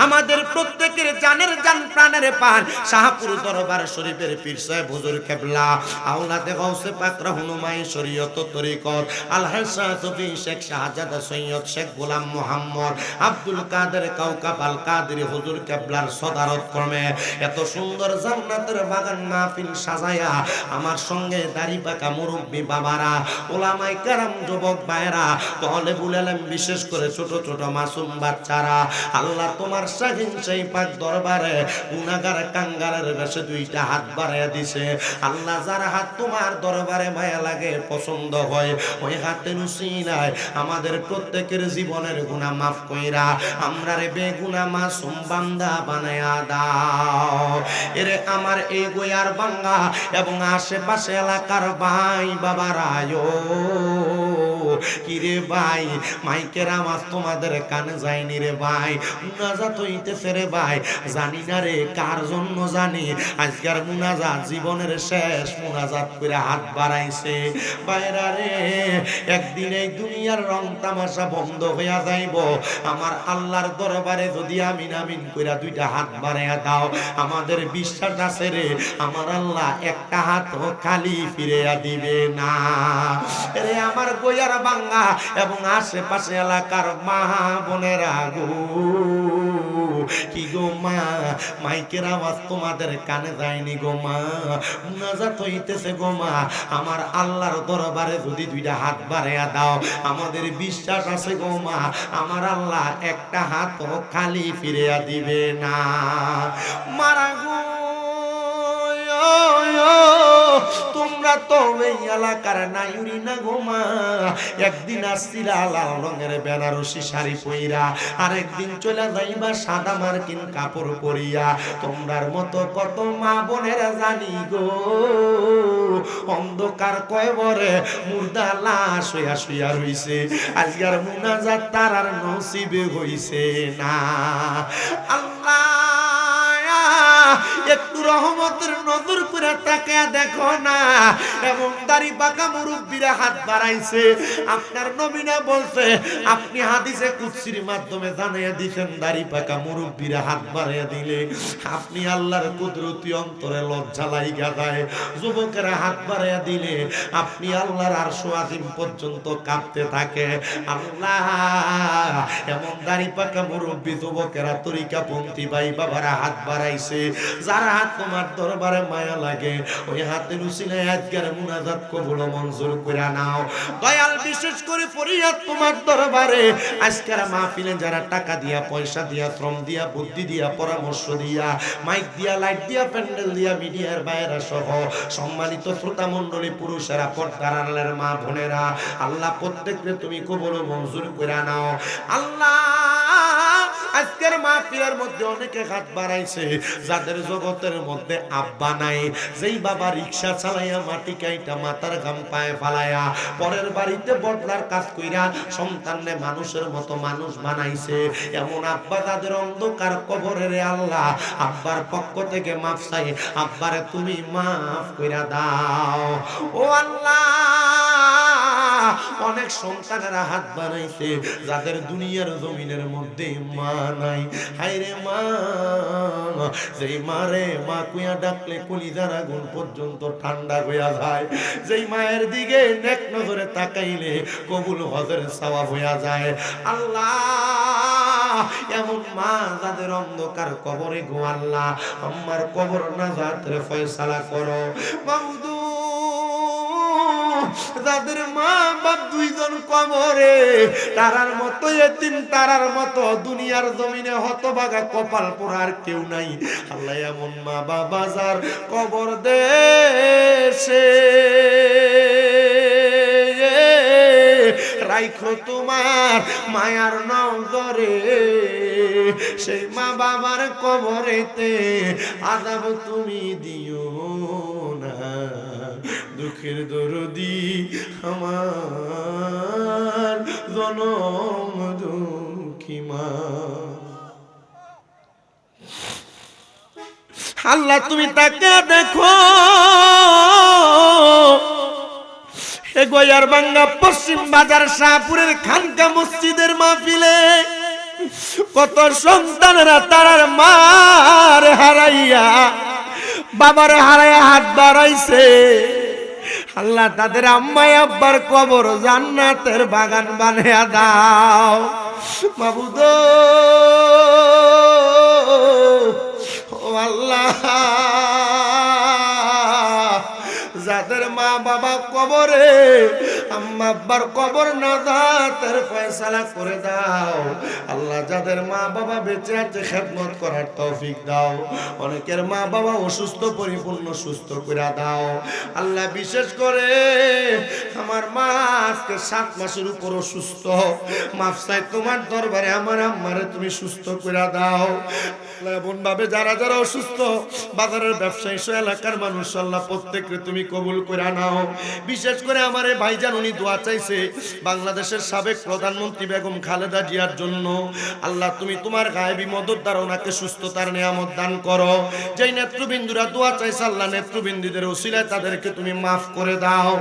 আমাদের প্রত্যেকের জানের জান প্রাণের পান শাহপুর দরবার শরীফের পীর সাহেব হুজুর কেবলা আওলাদে গাউসে পাক রহনুমাই শরীয়ত তরিকত আলহাজ সুফি শেখ শাহজাদা সৈয়দ শেখ গোলাম মোহাম্মদ আব্দুল কাদের কাউকাব আল কাদের হুজুর কেবলার সদারত ক্রমে এত সুন্দর জান্নাতের বাগান মাহফিল সাজায়া আমার সঙ্গে দাড়ি পাকা মুরব্বি বাবারা ওলামাই কেরাম যুবক ভাইরা তালেবুল ইলম বিশেষ করে ছোট ছোট মাসুম বাচ্চারা আল্লাহ তোমার শাহিন সেই পাক দরবারে গুনাহগার কাঙ্গালের বেশে দুইটা হাত বাড়াইয়া দিছে আল্লাহ যার হাত তোমার দরবারে মায়া লাগে পছন্দ হয় ওই হাতের উসিলায় আমাদের প্রত্যেকের জীবনের গুনাহ মাফ কইরা আমরারে বেগুনাহ মাসুম বান্দা বানায়া দাও এরে আমার এই গয়ার বাঙ্গা এবং আশেপাশে এলাকার ভাই বাবারা কিরে ভাই মাইকের আওয়াজ তোমাদের কানে যায়নি রে ভাই মুনাজাত হইতেছে রে ভাই জানি না রে কার জন্য জানি আজকের মুনাজাত জীবনের শেষ মুনাজাত করে হাত বাড়াইছে বাইরা রে একদিন এই দুনিয়ার রং তামাশা বন্ধ হইয়া যাইব আমার আল্লাহর দরবারে যদি আমিন আমিন কইরা দুইটা হাত বাড়াইয়া দাও আমাদের বিশ্বাস আছে রে আমার আল্লাহ একটা হাত খালি ফিরিয়া দিবে না রে আমার গয়ার ভাঙ্গা এবং আশেপাশে এলাকার মা বোনেরা গো, কি গো মা, মাইকের আওয়াজ তোমাদের কানে যায়নি গো মা, মুনাজাত হইতেছে গো মা, আমার আল্লাহর দরবারে যদি দুইটা হাত বাড়াইয়া দাও, আমাদের বিশ্বাস আছে গো মা, আমার আল্লাহ একটা হাতও খালি ফিরিয়া দিবে না। মারা গো, তোমরা তো এই এলাকার নাইউরি না গো মা, একদিন আসছিলা লাল রঙের বেনারসি শাড়ি পইরা, আরেকদিন চলে যাইবা সাদা মার্কিন কাপড় পরিয়া। তোমরার মতো কত মা বোনেরা জানি গো অন্ধকার কয়বরে মুর্দা লাশ হইয়া শুইয়া রইছে, আজকের মুনাজাত তার আর নসিবে হইছে না। আল্লাহ একটু রহমতের নজর করে তাকায়া দেখো না, এবং দাড়ি পাকা মুরব্বীরা হাত বাড়াইছে। আপনার নবী না বলছে, আপনি হাদিসে কুদসির মাধ্যমে জানাইয়া দিবেন দাড়ি পাকা মুরব্বীরা হাত বাড়াইয়া দিলে আপনি আল্লাহর কুদরতি অন্তরে লজ্জা লাইগা যায়। যুবকেরা হাত বাড়াইয়া দিলে আপনি আল্লাহর আরশ আজিম পর্যন্ত কাঁপতে থাকে। আল্লাহ এমন দাড়ি পাকা মুরব্বী যুবকেরা তরিকাপন্থী ভাই বাবারা হাত বাড়াইছে, যারা হাত তোমার দরবারে মায়া লাগে ওই হাতের উসিলায় আজকের মুনাজাত কবুল মঞ্জুর করে নাও। দয়াল বিশেষ করে ফরিয়াদ তোমার দরবারে আজকের মাহফিলে যারা টাকা দিয়া, পয়সা দিয়া, শ্রম দিয়া, বুদ্ধি দিয়া, পরামর্শ দিয়া, মাইক দিয়া, লাইট দিয়া, প্যান্ডেল দিয়া, মিডিয়ার বাইরা সহ সম্মানিত শ্রোতা মণ্ডলী, পুরুষেরা, পর্দার আড়ালের মা বোনেরা, আল্লাহ প্রত্যেককে তুমি কবুল মঞ্জুর করে নাও। আল্লাহ আজকের মাহফিলের মধ্যে অনেকে হাত বাড়াইছে যাদের জগতের মধ্যে আব্বা নাই, যেই বাবা রিকশা চালাইয়া মাটি কাইটা মাথার ঘাম পায়ে ফালাইয়া পরের বাড়িতে বদলার কাজ কইরা সন্তানরে মানুষের মতো মানুষ বানাইছে, এমন আব্বা তাদের অন্ধকার কবরে রে আল্লাহ আব্বার পক্ষ থেকে মাফ চাই, আব্বারে তুমি মাফ কইরা দাও। ও আল্লাহ অনেক সন্তানেরা হাত বানাইছে যাদের দুনিয়ার জমিনের মধ্যে মা নাই। হায়রে মা, যেই মারে মা কুইয়া ডাকলে কলিজার আগুন পর্যন্ত ঠান্ডা হইয়া যায়, যেই মায়ের দিকে নেক নজরে তাকাইলে কবুল হজের সওয়াব হইয়া যায়। আল্লাহ এমন মা যাদের অন্ধকার কবরে গো আল্লাহ আমার কবর নাজাতের ফয়সালা করো। মাবুদু যাদের মা বাপ দুইজন কবরে, তারার মতো এতিম, তারার মতো দুনিয়ার জমিনে হতভাগা কপাল পোড়ার কেউ নাই। আল্লাহ এমন মা বাবা যার কবর দেশে রাইখো তোমার মায়ার নজরে, সেই মা বাবার কবরেতে আযাব তুমি দিও না। দুঃখের দরদি আমার জনম দুঃখী মা। আল্লাহ তুমি তাকে দেখো, গোয়ার বাঙ্গা পশ্চিম বাজার শাহপুরের খানকা মসজিদের মাহফিলে কত সন্তানেরা তার মার হারাইয়া বাবার হারাইয়া হাত বাড়াইছে। আল্লাহ তাদের আম্মাই আব্বার কবর জান্নাতের বাগান বানিয়ে দাও মাবুদ। ও আল্লাহ যাদের মা বাবা কবরে, আম্মা আব্বার কবর নাজাতের ফয়সালা করে দাও। আল্লাহ যাদের মা বাবা বেঁচে আছে খেদমত করার তৌফিক দাও। অনেকের মা বাবা অসুস্থ, পরিপূর্ণ সুস্থ করে দাও। আল্লাহ বিশেষ করে আমার মা আজকে 7 মাসের উপর অসুস্থ, মাফ চাই তোমার দরবারে আমার আম্মারে তুমি সুস্থ করে দাও। এমন ভাবে যারা যারা অসুস্থ, বাজারের ব্যবসায়ী সহ এলাকার মানুষ আল্লাহ প্রত্যেককে তুমি কবুল করে নাও। বিশেষ করে আমার এই ভাইজান উনি দোয়া চাইছে বাংলাদেশের সাবেক প্রধানমন্ত্রী বেগম খালেদা জিয়ার জন্য। আল্লাহ তুমি তোমার গায়েবী মদত দ্বারা ওনাকে সুস্থতার নিয়ামত দান করো। যেই নেতৃবৃন্দুরা দোয়া চাইছে আল্লাহ নেতৃবৃন্দুদের ওসিলায় তাদেরকে তুমি মাফ করে দাও।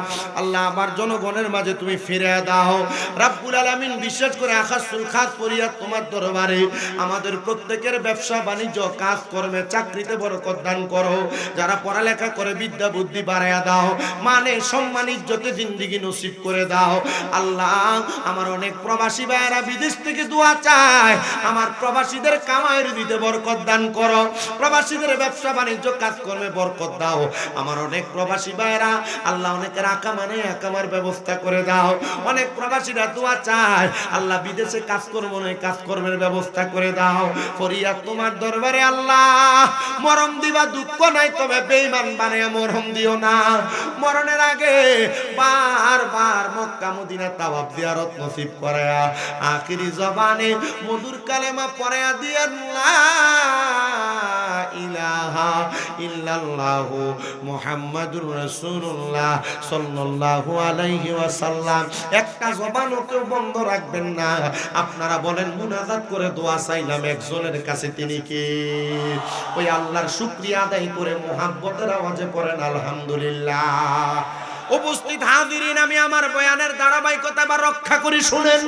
আল্লাহ আমার জনগণের মাঝে তুমি ফিরে দাও রাব্বুল আলামিন। বিশেষ করে আখাসুল খাস ফরিয়াদ তোমার দরবারে আমাদের প্রত্যেকের ব্যবসা বাণিজ্য, কাজ কর্মে, চাকরিতে বরকত দান করো। যারা পড়ালেখা করে বিদ্যা বুদ্ধি বাড়াইয়া দাও। মানে সম্মান ইজ্জতে জিন্দেগি নসিব করে দাও আল্লাহ। আমার অনেক প্রবাসী ভাইয়েরা বিদেশ থেকে দোয়া চায়, আমার প্রবাসীদের কামাইয়ের দিতে বরকত দান করো, প্রবাসীদের ব্যবসা বাণিজ্য কাজকর্মে বরকত দাও। আমার অনেক প্রবাসী ভাইয়েরা আল্লাহ অনেকের আকামার ব্যবস্থা করে দাও। অনেক প্রবাসীরা দোয়া চায় আল্লাহ বিদেশে কাজকর্মের ব্যবস্থা করে দাও। ফরিয়াদ তোমার দরবারে আল্লাহ, মরণ দিবা দুঃখ নাই, তবে বেঈমান বানায়া মরণ দিও না। মরণের আগে বারবার মক্কা মদিনা তাওয়াফ জিয়ারত নসিব করায়া আখিরি জবানে মধুর কালেমা পড়ায়া দিয়েন লা ইলাহা ইল্লাল্লাহু মুহাম্মাদুর রাসূলুল্লাহ সাল্লাল্লাহু আলাইহি ওয়াসাল্লাম। একটা জবানও কেউ বন্ধ রাখবেন না। আপনারা বলেন মুনাজাত করে দোয়া চাইলাম একজনের কাছে, তিনি কে? ওই আল্লাহর শুকরিয়া আদায় করে মুহাব্বতের আওয়াজে পড়েন আলহামদুলিল্লাহ। উপস্থিত হাজিরিন, আমি আমার বয়ানের ধারাবাহিকতা বা রক্ষা করি শুনেন।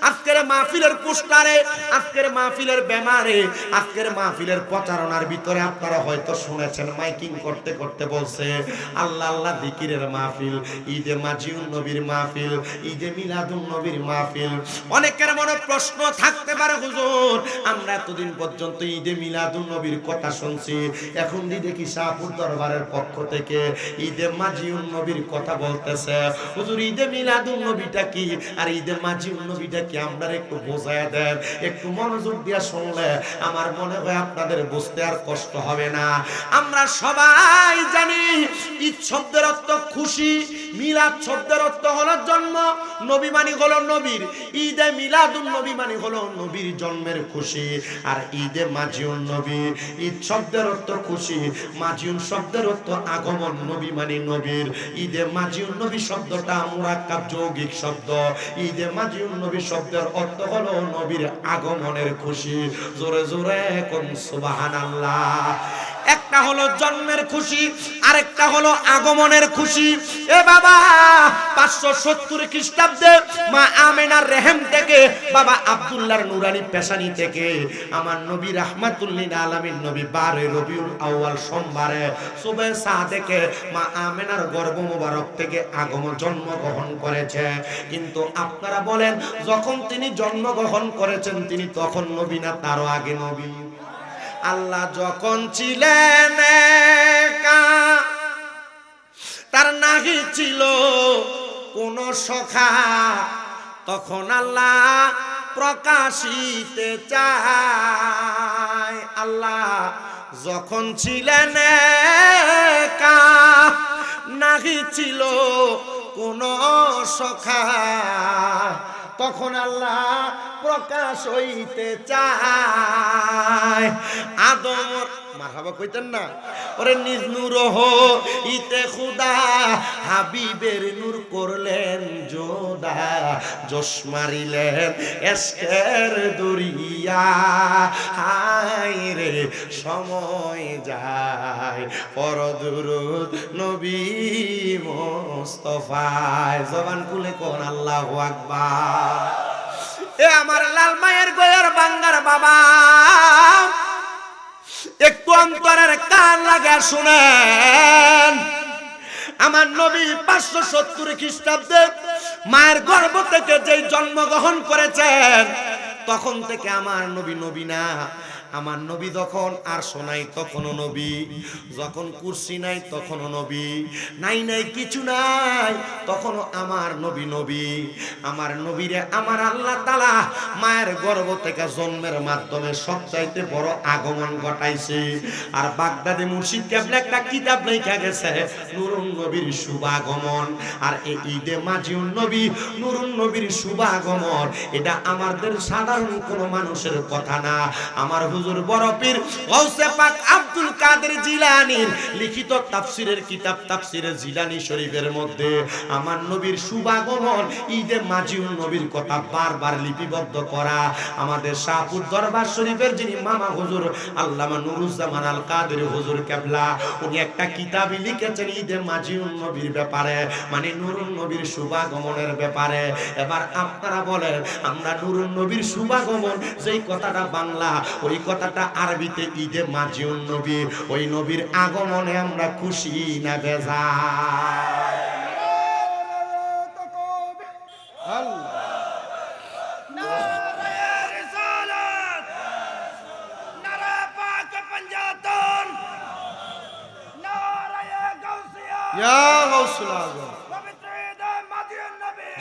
আজকের মাহফিলের পোস্টারে, আজকের মাহফিলের ব্যানারে, আজকের মাহফিলের প্রচারণার ভিতরে আপনারা হয়তো শুনেছেন মাইকিং করতে করতে বলছে আল্লাহ আল্লাহ জিকিরের মাহফিল, ঈদে মাজিউন নবীর মাহফিল, ঈদে মিলাদুন নবীর মাহফিল। অনেকের মনে প্রশ্ন থাকতে পারে, হুজুর আমরা এতদিন পর্যন্ত ঈদে মিলাদুন নবীর কথা শুনছি, এখন দেখি শাহপুর দরবারের পক্ষ থেকে ঈদে মাজিউন নবীর কথা বলতেছে। হুজুর ঈদে মিলাদুন নবীটা কি আর ঈদে মাজিউন নবীটা কি আমরা একটু বোঝায়া দেন, একটু মনোযোগ দিয়া শুনলে আমার মনে হয় আপনাদের বুঝতে আর কষ্ট হবে না। আমরা সবাই জানি ঈদ শব্দের অর্থ খুশি, মিলাদ শব্দের অর্থ হলো জন্ম, নবী মানে হলো নবীর, ঈদে মিলাদুন নবী মানে হলো নবীর জন্মের খুশি। আর ঈদে মাজিউন নবী, ঈদ শব্দের অর্থ খুশি, মাজিউন শব্দের অর্থ আগমন, নবী মানে নবীর। ঈদে মাজিউন নবী শব্দটা মুরাক্কাব যৌগিক শব্দ। ঈদে মাজিউন নবী শব্দের অর্থ হলো নবীর আগমনের খুশি। জোরে জোরে কোন সুবহানাল্লাহ। একটা হলো জন্মের খুশি, আরেকটা হলো আগমনের খুশি। এ বাবা 570 খ্রিস্টাব্দে মা আমেনার রেহেম থেকে, বাবা আব্দুল্লাহর নুরানি পেশানি থেকে আমার নবী রাহমাতুল লিল আলামিন নবী 12 রবিউল আউয়াল সোমবারে সুবহে সাদেকে মা আমেনার গর্ভ মোবারক থেকে জন্মগ্রহণ করেছে। কিন্তু আপনারা বলেন যখন তিনি জন্মগ্রহণ করেছেন তিনি তখন নবী না তারও আগে নবী? আল্লাহ যখন ছিলেন একা, তার নাহি ছিল কোন সখা, তখন আল্লাহ প্রকাশিতে চায়। আল্লাহ যখন ছিলেন একা, নাহি ছিল কোন সখা, তখন আল্লাহ প্রকাশ হইতে চায়। আদম মারহাবা কইতেন না? ওরে নিজ নূর ইতে খুদা হাবিবের নূর করলেন যোদা, জোশ মারিলেন এশকের দরিয়া, হায় রে সময় যায় পর দুরূদ নবী মুস্তাফায়। জবান খুলে কোন আল্লাহু আকবার। এ আমার লাল মায়ের গয়ের বাঙ্গার বাবা, একটু অন্তরের কান লাগা শুনেন। আমার নবী 570 খ্রিস্টাব্দে মায়ের গর্ভ থেকে যেই জন্মগ্রহণ করেছেন তখন থেকে আমার নবী নবী না। আমার নবী যখন আরশ নাই তখনও নবী, যখন কুরসি নাই তখনও নবী, নাই নাই কিছু নাই তখনও আমার নবী নবী। আমার নবীরে আমার আল্লাহ তাআলা মায়ের গর্ভ থেকে জন্মের মাধ্যমে সবচাইতে বড় আগমন ঘটাইছে। আর বাগদাদে মুর্শিদ কেবলা একটা কিতাব লেখা গেছে নূরুন নবীর শুভাগমন। আর এই ঈদে মাজিউন নবী নূরুন নবীর শুভাগমন, এটা আমাদের সাধারণ কোনো মানুষের কথা না। আমার হুজুর বড় পীর গৌসে পাক আব্দুল কাদের জিলানীর লিখিত তাফসীরের কিতাব তাফসীরে জিলানী শরীফের মধ্যে আমার নবীর শুভাগমন ঈদে মাজিউন নবীর কথা বারবার লিপিবদ্ধ করা। আমাদের শাহপুর দরবার শরীফের যিনি মামা হুজুর আল্লামা নুরুজ্জামান আল কাদের হুজুর কেবলা, উনি একটা কিতাবই লিখেছেন ঈদে মাজিউন নবীর ব্যাপারে, মানে নূরুন নবীর শুভাগমনের ব্যাপারে। এবার আপনারা বলেন আমরা নূরুন নবীর শুভাগমন যেই কথাটা বাংলা, ওই কথাটা আরবিতে ঈদে মাজিউন নবী। ওই নবীর আগমনে আমরা খুশি না বেজার? ইয়া গাউসুল আজম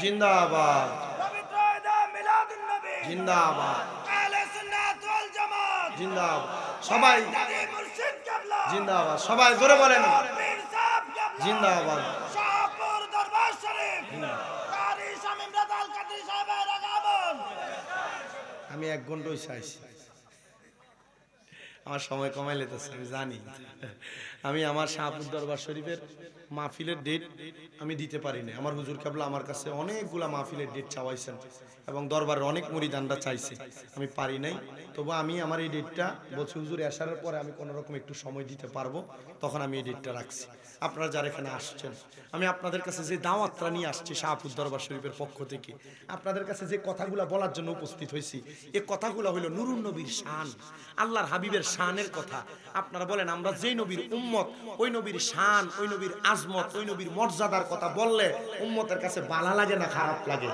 জিন্দাবাদ, জিন্দাবাদ, জিন্দাবাদ। সবাই জিন্দাবাদ, সবাই জোরে বলেন জিন্দাবাদ। আমি 1 ঘন্টা চাইছি, আমার সময় কমাই লেতেছে আমি জানি। আমি আমার শাহপুর দরবার শরীফের মাহফিলের ডেট আমি দিতে পারি না। আমার হুজুর কেবলা আমার কাছে অনেকগুলা মাহফিলের ডেট চাওয়াইছেন এবং দরবারের অনেক মুরিদানরা চাইছে, আমি পারি নাই। তবু আমি আমার এই ডেটটা বলছি হুজুর আসার পরে আমি কোনো রকম একটু সময় দিতে পারবো, তখন আমি এই ডেটটা রাখছি। আপনারা যারা এখানে আসছেন, আমি আপনাদের কাছে যে দাওয়াতটা নিয়ে আসছি শাহপুর দরবার শরীফের পক্ষ থেকে, আপনাদের কাছে যে কথাগুলো বলার জন্য উপস্থিত হয়েছি, এই কথাগুলো হলো নুরুন নবীর শান, আল্লাহর হাবিবের শানের কথা। আপনারা বলেন আমরা যেই নবীর উম্মত, ওই নবীর শান, ওই নবীর আজমত, ওই নবীর মর্যাদার কথা বললে উম্মতের কাছে ভালো লাগে না খারাপ লাগে?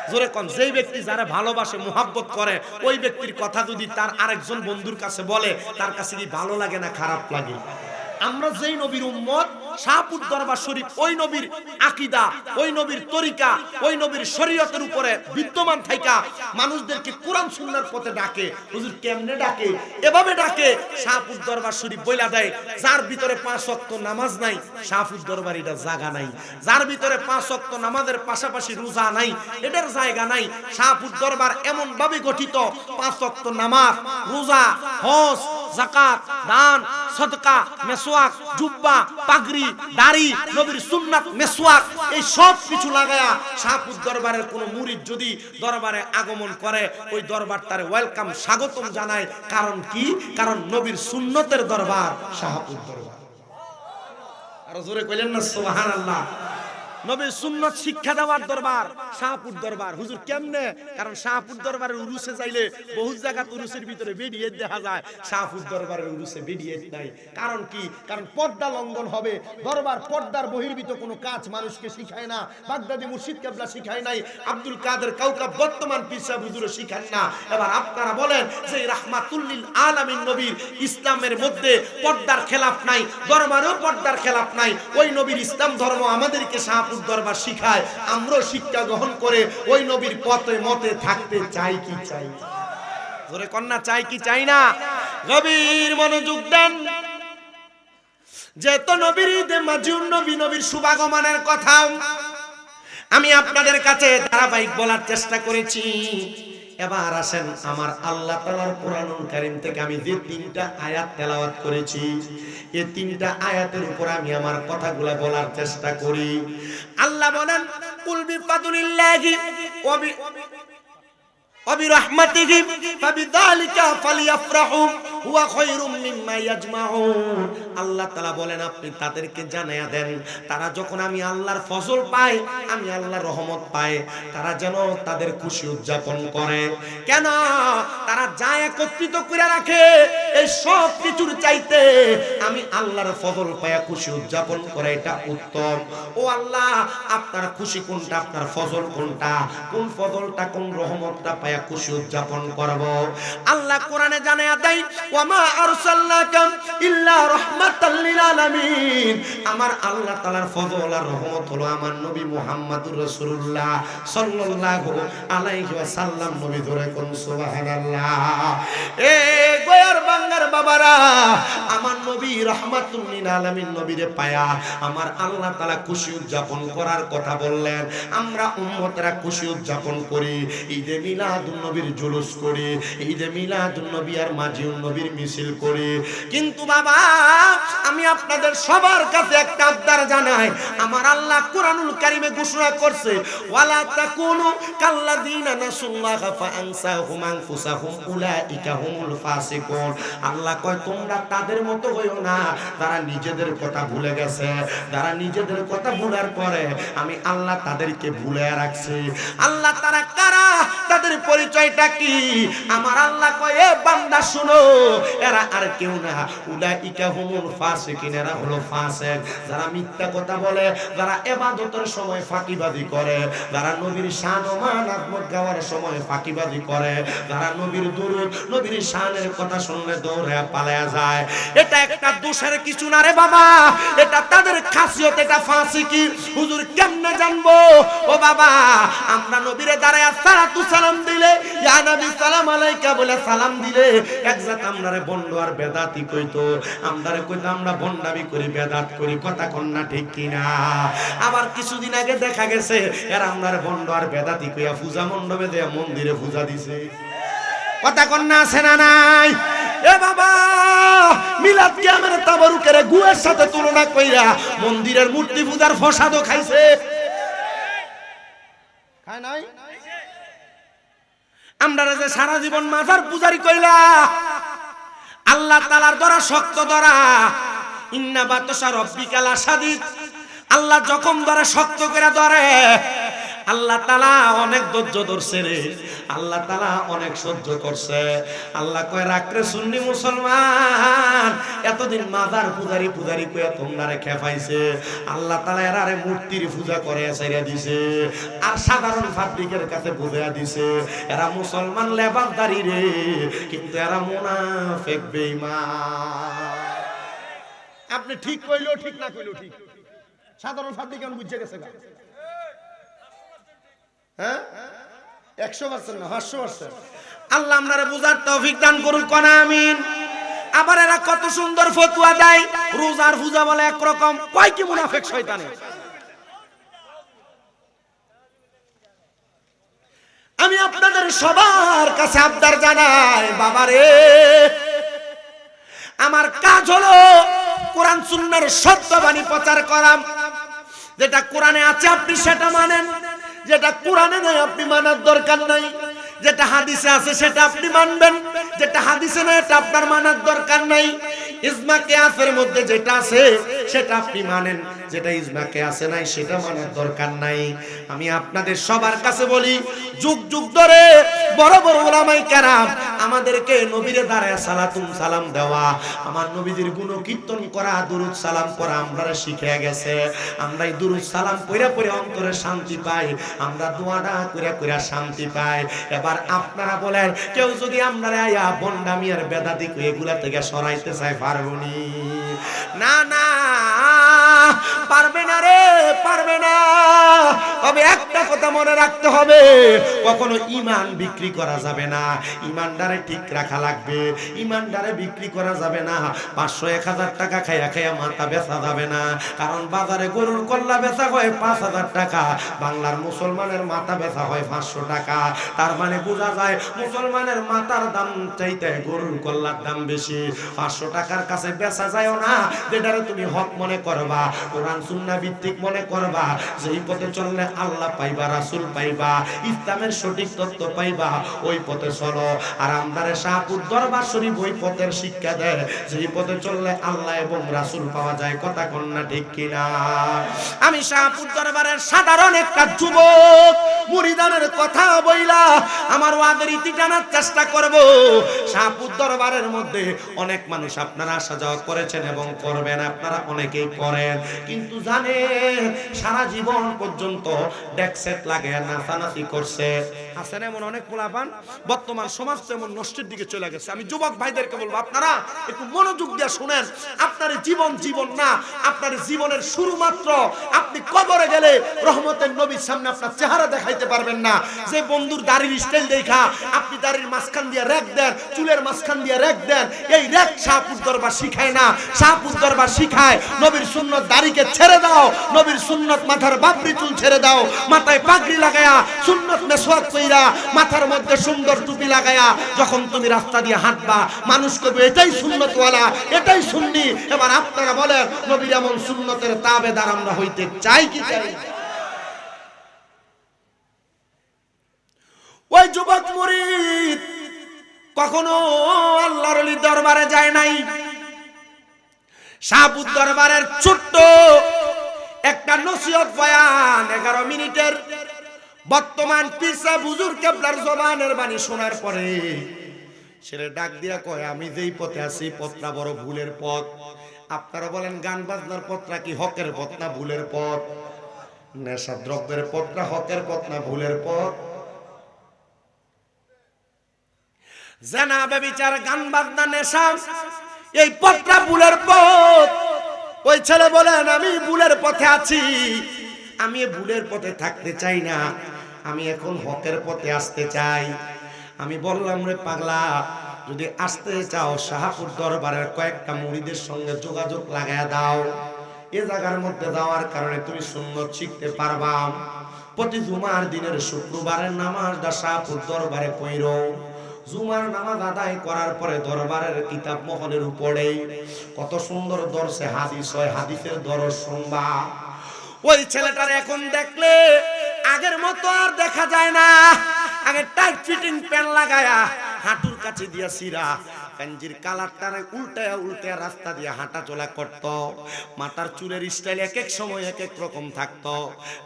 জোরে কোন? যেই ব্যক্তি যারা ভালোবাসে মুহাব্বত করে, ওই ব্যক্তির কথা যদি তার আরেকজন বন্ধুর কাছে বলে, তার কাছে কি ভালো লাগে না খারাপ লাগে? আমরা যেই নবীর উম্মত, শাহপুর দরবার শরীফ ওই নবীর আকীদা, ওই নবীর তরিকা, ওই নবীর শরীয়তের উপরে বিদ্যমান থাইকা মানুষদেরকে কোরআন সুন্নাহর পথে ডাকে। হুজুর কেমনে ডাকে? এভাবে ডাকে, শাহপুর দরবার শরীফ বইলা দেয় যার ভিতরে 5 ওয়াক্ত নামাজ নাই, শাহপুর দরবার এটা জায়গা নাই। যার ভিতরে 5 ওয়াক্ত নামাজের পাশাপাশি রোজা নাই, এটার জায়গা নাই। শাহপুর দরবার এমন ভাবে গঠিত, 5 ওয়াক্ত নামাজ, রোজা, হজ, যাকাত, দান, সদকা, মেসওয়াক, জুব্বা, পাগড়ি, দাড়ি, নবীর সুন্নাত, মেসওয়াক, এই সব কিছু লাগায়া শাহপুর দরবারের কোন মুরিদ যদি দরবারে আগমন করে, ওই দরবার তার ওয়েলকাম, স্বাগতম জানায়। কারণ কি? কারণ নবীর সুন্নতের দরবার শাহপুর দরবার। আর জোরে কইলেন না সুবহানাল্লাহ? নবীর সুন্নাত শিক্ষা দেওয়ার দরবার শাহপুর দরবার। হুজুর কেমনে? কারণ শাহপুর দরবারের উরুসে যাইলে বহু জায়গা উরুসের ভিতরে বেডিয়ে দেখা যায়, শাহপুর দরবারের উরুসে বেডিয়ে নাই। কারণ কি? কারণ পর্দা লঙ্ঘন হবে। দরবার পর্দার বহির্ভূত কোনো কাজ মানুষকে শিখায় না। বাগদাদি মুর্শিদ কেবলা শিখায় নাই, আব্দুল কাদের কাউকাব বর্তমান পীর সাহেব হুজুরও শিখান না। এবার আপনারা বলেন যে রাহমাতুল লিল আলামিন নবীর ইসলামের মধ্যে পর্দার খেলাফ নাই, দরবারেও পর্দার খেলাফ নাই। ওই নবীর ইসলাম ধর্ম আমাদেরকে শাহপুর দরবার শিখায়। আমরাও শিক্ষা গ্রহণ করে ওই নবীর পথে মতে থাকতে চাই কি চাই? জোরে কন্যা চাই কি চাই না? গভীর মনোযোগ দেন। যে তো নবীর ঈদে মাজিউন নবী, নবীর শুভাগমনের কথা আমি আপনাদের কাছে ধারাবাহিক বলার চেষ্টা করেছি। এবার আসেন আমার আল্লাহ তাআলার কোরআনুল কারীম থেকে আমি যে 3টা আয়াত তেলাওয়াত করেছি, এই 3টা আয়াতের উপর আমি আমার কথাগুলো বলার চেষ্টা করি। আল্লাহ বলেন কুল বিফাদুলিল্লাহি ওয়া বিরহমাতিহি ফাবিযালিকা ফালইফরাহু হুয়া খায়রুম মিম্মা ইয়াজমাউন। আল্লাহ তাআলা বলেন আপনি তাদেরকে জানায়া দেন, তারা যখন আমি আল্লাহর ফজল পায়, আমি আল্লাহর রহমত পায়, তারা যেন তাদের খুশি উদযাপন করে। কেন? তারা যা একত্রিত করে রাখে এই সব কিছুর চাইতে আমি আল্লাহর ফজল পায়া খুশি উদযাপন করে, এটা উত্তম। ও আল্লাহ, আপনার খুশি কোনটা, আপনার ফজল কোনটা, কোন ফজলটা, কোন রহমতটা পায়া খুশি উদযাপন করব? আল্লাহ কোরআনে জানায়া দেয় ওয়ামা আরসালনাকা ইল্লা রাহমাতাল লিল আলামিন। আমার আল্লাহ তাআলার ফজল আর রহমত হলো আমার নবী মুহাম্মদুর রাসূলুল্লাহ সাল্লাল্লাহু আলাইহি ওয়াসাল্লাম। নবী ধরে কোন সুবহানাল্লাহ। এ গোয়ার বাঙ্গার বাবারা, আমার নবী রাহমাতুল লিল আলামিন নবীরে পায়া আমার আল্লাহ তাআলা খুশি উদযাপন করার কথা বললেন। আমরা উম্মতরা খুশি উদযাপন করি, ঈদে মিলাদুন নবীর জুলুস করি, ঈদে মিলাদুন নবী আর মাজিউন নবীর মিছিল করি। কিন্তু বাবা, আমি আপনাদের সবার কাছে একটা আবদার জানাই। আমার আল্লাহ কোরআনুল কারীমে ঘোষণা করছে ওয়ালা তাকুনু কাল্লাযিনা নাসুল্লাহা ফাআনসাহুম আনফুসাহুম উলাইকা হুমুল ফাসিকুন। আল্লাহ কয় তোমরা তাদের মতো হইও না যারা নিজেদের কথা ভুলে গেছে, যারা নিজেদের কথা ভুলার পরে আমি আল্লাহ তাদেরকে ভুলে রাখছি। আল্লাহ তারা কারা, তাদের পরিচয়টা কি? আমার আল্লাহ কয় এ বান্দা তোমরা শুনো, এরা আর কেউ না, উলাইকা হুমুল ফাসিকিন, এরা হলো ফাসিক, যারা মিথ্যা কথা বলে, যারা ইবাদতের সময় ফাঁকিবাজি করে, যারা নবীর শান ও মান আজমত গাওয়ার সময় ফাঁকিবাজি করে, যারা নবীর দুরূদ নবীর শানের কথা শুনলে দৌড়ে পালায়া যায়। এটা একটা দোষের কিছু না রে বাবা, এটা তাদের খাসিয়ত, এটা ফাসিকি। হুজুর কেমনে জানবো? ও বাবা, আমরা নবীরে দাঁড়ায় সালাতু সালাম দিলে, ইয়া নবী সালাম আলাইকা বলে সালাম দিলে একজাত আমরারে বন্ড আর বেদাতি কইতো, আমরারে কইতো আমরা বন্ডামি করি, বেদাত করি, কথা কন্না ঠিক কিনা? আবার কিছুদিন আগে দেখা গেছে এরা আমরারে বন্ড আর বেদাতি কইয়া পূজা মণ্ডপে দেয়া মন্দিরে পূজা দিছে, কথা কন্না আছে না নাই? এ বাবা, মিলাদ কিয়ামের তাবারুকের গুয়ের সাথে তুলনা কইরা মন্দিরের মূর্তি পূজার ফসাদও খাইছে, খায় নাই? আমরা যে সারা জীবন মাজার পূজারি কইলা, আল্লাহ তাআলার ধরা শক্ত ধরা, ইন্না বাতশা রাব্বিকা লাশাদীদ, আল্লাহ যখন ধরে শক্ত করে ধরে, আল্লাহ তাআলা অনেক ধৈর্য ধরছে রে, আল্লাহ তাআলা অনেক সহ্য করছে। আল্লাহ কয় রাখরে সুন্নি মুসলমান, এতদিন মাজার পূজারি পূজারি কইয়া তোমরারে খেপাইছে, আল্লাহ তাআলা এরারে মূর্তির পূজা করে ছাইরা দিছে, আর সাধারণ পাবলিকের কাছে বুঝাইয়া দিছে এরা মুসলমান লেবাসদারি রে, কিন্তু এরা মুনাফিক বেঈমান। আপনি ঠিক কইলো ঠিক, না কইলো ঠিক, সাধারণ পাবলিক কেমন বুঝে গেছে? হ্যাঁ, 100% না 500%। আল্লাহ আপনারে বুঝার তৌফিক দান করুন, কোনা আমিন। আবার এরা কত সুন্দর ফতোয়া দেয়, রোজার পূজা বলে একরকম, কয় কি মুনাফিক শয়তানে। আমি আপনাদের সবার কাছে আবদার জানাই, বাবারে আমার কাজ হলো কোরআন সুন্নাহর সত্যবাণী প্রচার করা। যেটা কোরআনে আছে আপনি সেটা মানেন, যেটা কোরআনে নাই আপনি মানার দরকার নাই, যেটা হাদিসে আছে সেটা আপনি মানবেন, যেটা হাদিসে নাই এটা আপনার মানার দরকার নাই। ইজমা কিয়াসের মধ্যে যেটা আছে সেটা আপনি মানেন, যেটা ইজমা কিয়াসে নাই সেটা মানার দরকার নাই। আমি আপনাদের সবার কাছে বলি, যুগ যুগ ধরে বড় বড় উলামায়ে কেরাম আমাদেরকে নবীরে দাঁড়ায় সালাতুম সালাম দেওয়া, আমার নবীজির গুণ কীর্তন করা, দুরূদ সালাম পড়া আমরারে শিখিয়ে গেছে। আমরা এই দুরূদ সালাম পড়ে পড়ে অন্তরে শান্তি পাই, আমরা দোয়াটা করে করে শান্তি পাই। এবার আপনারা বলেন, কেউ যদি আমরারে আয়া বন্ডামি আর বেদাতি এগুলা থেকে সরাইতে চায়, পারবনি? না না, পারবে না রে, পারবে না। তবে একটা কথা মনে রাখতে হবে, কখনো ঈমান বিক্রি করা যাবে না, ঈমানদারে ঠিক রাখা লাগবে, ঈমানদারে বিক্রি করা যাবে না। 500-1000 টাকা খাইয়া খাইয়া মাথা বেচা যাবে না, কারণ বাজারে গরুর কল্লা বেচা হয় 5000 টাকা, বাংলার মুসলমানের মাথা বেচা হয় 500 টাকা। তার মানে বোঝা যায় মুসলমানের মাথার দাম চাইতে গরুর কল্লার দাম বেশি। 500 টাকার কাছে বেচা যায় না, যেটারে তুমি হক মনে করবা, কোরআন সুন্নাহ ভিত্তিক মনে করবা, যেই পথে চললে আল্লাহ পাইবা, রাসূল পাইবা, ইসলামের সঠিক তত্ত্ব পাইবা, ওই পথে চলো। আর আমদারে শাহপুর দরবার শরীফ ওই পথের শিক্ষা দেয়, যেই পথে চললে আল্লাহ এবং রাসূল পাওয়া যায়, কথা কন্যা ঠিক কিনা? আমি শাহপুর দরবারের সাধারণ একটা যুবক মুরিদানের কথা বইলা আমার ওয়াদের ইতি টানার চেষ্টা করব। শাহপুর দরবারের মধ্যে অনেক মানুষ আপনারা আসা যাওয়া করেছেন এবং করবেন, আপনারা অনেকেই করেন, কিন্তু জানেন সারা জীবন পর্যন্ত ডেকসেট লাগে নাচানাচি করছে। আছেন এমন অনেক পোলাপান, বর্তমান সমাজ যেমন নষ্টের দিকে চলে গেছে। আমি যুবক ভাইদেরকে বলবো, আপনারা একটু মনোযোগ দিয়ে শুনেন। আপনার জীবন জীবন না, আপনার জীবনের শুরু মাত্র। আপনি কবরে গেলে রহমতের নবীর সামনে আপনার চেহারা দেখাইতে পারবেন না। যে বন্ধুর দাড়ির স্টাইল দেখা আপনি দাড়ির মাঝখান দিয়ে রেক দেন, চুলের মাঝখান দিয়ে রেক দেন, এই রেক শাহপুর দরবার শিখায় না। শাহপুর দরবার শিখায় নবীর সুন্নত দাড়িকে ছেড়ে দাও, নবীর সুন্নত মাথার বাবরি চুল ছেড়ে দাও, মাথায় পাগড়ি লাগায়া সুন্নত মেসওয়াক কইরা মাথার মধ্যে সুন্দর টুপি লাগায়া যখন তুমি রাস্তা দিয়ে হাঁটবা, মানুষ কবে এটাই সুন্নতওয়ালা, এটাই সুন্নি। এবার আপনারা বলেন, নবীর এমন সুন্নতের তাবেদার আমরা হইতে চাই কি চাই? ওই যুবক মুরিদ কখনো আল্লাহর ওলি দরবারে যায় নাই। শাহপুর দরবারের ছোট্ট একটা নসিহত বয়ান 11 মিনিটের বর্তমান পীর সাহেব হুজুর কেবলার জবানের বাণী শোনার পরে ছেলে ডাক দিয়া কয়, আমি যেই পথে আছি পথটা বড় ভুলের পথ। আপনারা বলেন গান বাজনার পথটা কি হকের পথ না ভুলের পথ? নেশা দ্রব্যের পথটা হকের পথ না ভুলের পথ? জানা ব্যভিচার, গান বাজনা, নেশা, এই পথটা ভুলের পথ। ওই ছেলে বলেন আমি ভুলের পথে আছি, আমি ভুলের পথে থাকতে চাই না, আমি এখন হকের পথে আসতে চাই। আমি বললাম, রে পাগলা, যদি আসতে চাও শাহপুর দরবারের কয়েকটা মুরিদের সঙ্গে যোগাযোগ লাগায় দাও। এ জায়গার মধ্যে যাওয়ার কারণে তুমি সুন্নত শিখতে পারবা। প্রতি জুমার দিনের শুক্রবারের নামাজটা শাহপুর দরবারে পড়ো। জুমার নামাজ আদায় করার পরে দরবারের কিতাব মহলের উপরে কত সুন্দর দর্শে হাদিস হয়, হাদিসের দরস শুনবা। ওই ছেলেটার এখন দেখলে আগের মতো আর দেখা যায় না। আগে টাইট ফিটিং প্যান্ট লাগায়া হাঁটুর কাছে দিয়া সিরা কাঞ্জির কালারটারে উল্টায়া উল্টায়া রাস্তা দিয়ে হাঁটা চলা করত। মাথার চুলের স্টাইল এক এক সময় এক এক রকম থাকতো,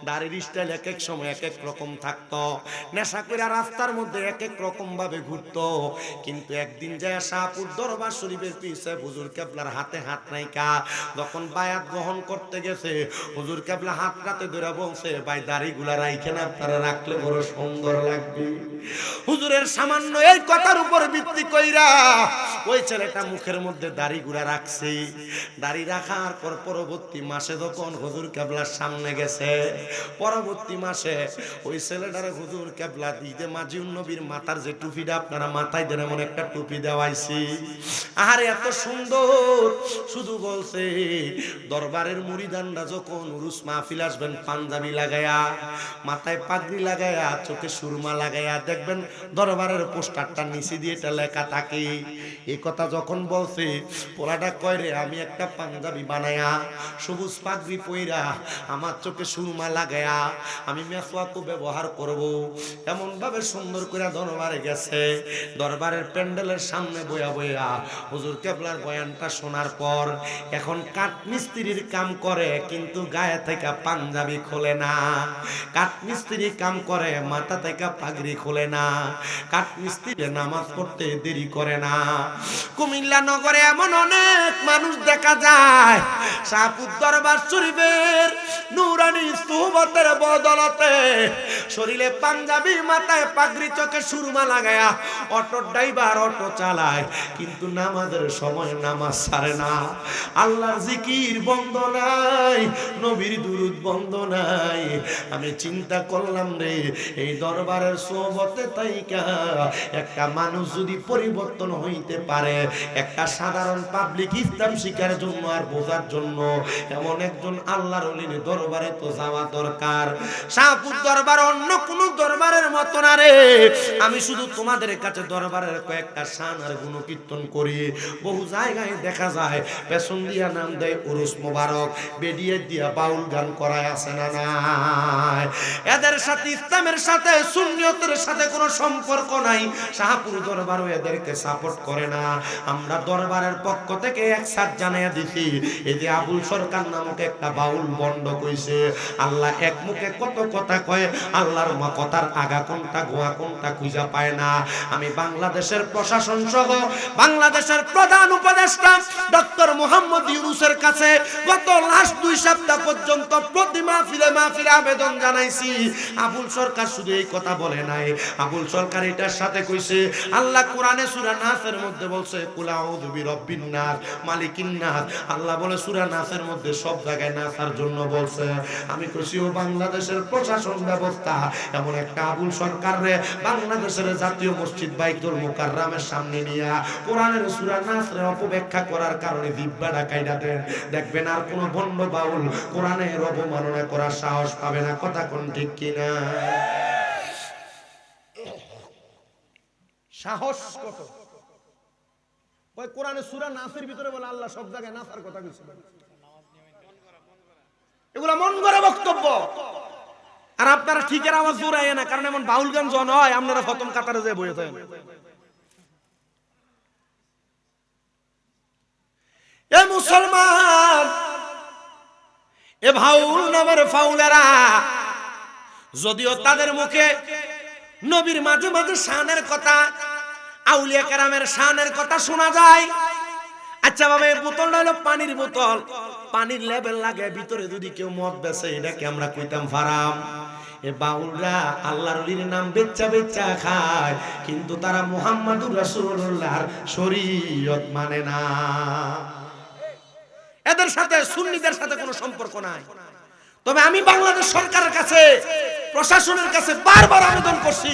দাড়ির স্টাইল এক এক সময় এক এক রকম থাকতো। নেশা করে রাস্তার মধ্যে এক এক রকম ভাবে ঘুরতো। কিন্তু একদিন যায় শাহপুর দরবার শরীফের পিছে হুজুর কেবলার হাতে হাত নাইকা যখন বায়াত গ্রহণ করতে গেছে, হুজুর কেবলা হাত রাতে ধরে বলছে, ভাই দাড়িগুলা রাইখেন, আপনারা রাখলে বড় সুন্দর লাগবে। হুজুরের সামান্য এই কথার উপর ভিত্তি কইরা ওই ছেলেটা মুখের মধ্যে দাড়ি গুড়া রাখছে। দাড়ি রাখার পর পরবর্তী মাসে যখন হুজুর কেবলার সামনে গেছে, পরবর্তী মাসে ওই ছেলেটারে হুজুর কেবলা ঈদে মাজিউন নবীর মাথার যে টুপিটা আপনারা মাথায় দেন এমন একটা টুপি দেওয়াইছি। আরে এত সুন্দর, শুধু বলছে দরবারের মুরিদানরা যখন উরুস মাহফিল আসবেন পাঞ্জাবি লাগায়া, মাথায় পাগড়ি লাগায়া, চোখে সুরমা লাগায়া দেখবেন দরবারের পোস্টারটা নিচে দিয়ে এটা লেখা থাকে। এই কথা যখন বলছে, পোলাটা কয়, রে আমি একটা পাঞ্জাবি বানায়া সবুজ পাগড়ি পইরা আমার চোখে সুরমা লাগায়া আমি মেসওয়াকও ব্যবহার করব। এমন ভাবে সুন্দর করে দরবারে গেছে। দরবারের প্যান্ডেলের সামনে বয়া বয়া হুজুর কেবলার বয়ানটা শোনার পর এখন কাঠ মিস্ত্রির কাম করে, কিন্তু গায়ে থেকে পাঞ্জাবি খোলে না। কাঠ মিস্ত্রি কাম করে, মাথা থেকে পাগড়ি খোলে না। কাঠ মিস্ত্রি নামাজ পড়তে দেরি করে না। কুমিল্লা নগরে এমন অনেক মানুষ দেখা যায় শাহপুর দরবার শরীফের নূরানী সুহবতের বদলতে শরীরে পাঞ্জাবি, মাথায় পাগড়ি, চোখে সুরমা লাগায়া অটো ড্রাইভার অটো চালায়, কিন্তু নামাজের সময় নামাজ ছাড়ে না। আল্লাহর জিকির বন্ধ নাই, নবীর দুরূদ বন্ধ নাই। আমি চিন্তা করলাম, রে এই দরবারের সোহবতে তাইকা একটা মানুষ যদি পরিবর্তন হইতে পারে, একটা সাধারণ পাবলিক ইসলাম শিখার জন্য আর বোঝার জন্য এমন একজন আল্লাহর ওলির দরবারে তো যাওয়া দরকার। শাহপুর দরবার অন্য কোন দরবারের মতো না রে। আমি শুধু তোমাদের কাছে দরবারের কয়েকটা শান আর গুণকীর্তন করি। বহু জায়গায় দেখা যায় পেছন দিয়া নাম দেয় উরুস মোবারক, বেডিয়ে দিয়া বাউল গান করায় আছে না নাই? এদের সাথে ইসলামের সাথে সুন্নিয়তের সাথে কোনো সম্পর্ক নাই। শাহপুর দরবারও এদেরকে সাপোর্ট করে না। আমরা দরবারের পক্ষ থেকে একসাথ জানাইয়া দিছি, এই যে আবুল সরকার নামক একটা বাউল বন্ড কইছে, আল্লাহ এক মুখে কত কথা কয়, আল্লাহর কথার আগা কোনটা গোয়া কোনটা খুঁজা পায় না। আমি বাংলাদেশের প্রশাসন সহ বাংলাদেশের প্রধান উপদেষ্টা ডক্টর মোহাম্মদ ইউনূসের কাছে গত লাস্ট 2 সপ্তাহ পর্যন্ত প্রতি মাহফিলে মাহফিলে আবেদন জানাইছি। আবুল সরকার শুধু এই কথা বলে নাই, আবুল সরকার এটার সাথে কইছে, আল্লাহ কোরআনে সূরা নাসের মধ্যে বলছে কুল আউযু বিরাব্বিন নাস মালিকিন নাস। আল্লাহ বলে সূরা নাসের মধ্যে সব জায়গায় নাসার জন্য বলছে। আমি কইছি, ও বাংলাদেশের প্রশাসন ব্যবস্থা এমন একটা আবুল সরকার রে বাংলাদেশের জাতীয় মসজিদ বাইতুল মুকাররমের সামনে নিয়া কোরআনের সূরা নাসের অপব্যাখ্যা করার কারণে জিহ্বাটা কাইটা দেন, দেখবেন আর কোন ভণ্ড বাউল কোরআনের অবমাননা করার সাহস পাবে না। কথা কোন ঠিক কিনা? সাহস কত! ওই কোরআনে সূরা নাসের ভিতরে বলে আল্লাহ সব জায়গায় নাসার কথা কইছে। এগুলা মন গড়া বক্তব্য। আর আপনারা ঠিকের আওয়াজ জোরায় না, কারণ এমন বাউল গান জন হয় আপনারা প্রথম কাতারে যে বইয়ে থাকেন। এ মুসলমান, এ ভাউল নামের ফাউলেরা যদিও তাদের মুখে নবীর মাঝে মাঝে শানের কথা, আউলিয়া কেরামের শানের কথা শোনা যায়। আচ্ছা বাবা, এই বোতলটা হলো পানির বোতল, পানির লেভেল লাগে ভিতরে যদি কেউ মদ বেচে এটাকে আমরা কইতাম ফারাম। এ বাউলরা আল্লাহর ওলির নাম বেচ্চা বেচ্চা খায়, কিন্তু তারা মুহাম্মাদুর রাসূলুল্লাহর শরীয়ত মানে না। এদের সাথে সুন্নিদের সাথে কোনো সম্পর্ক নাই। তবে আমি বাংলাদেশ সরকারের কাছে, প্রশাসনের কাছে বারবার আবেদন করছি,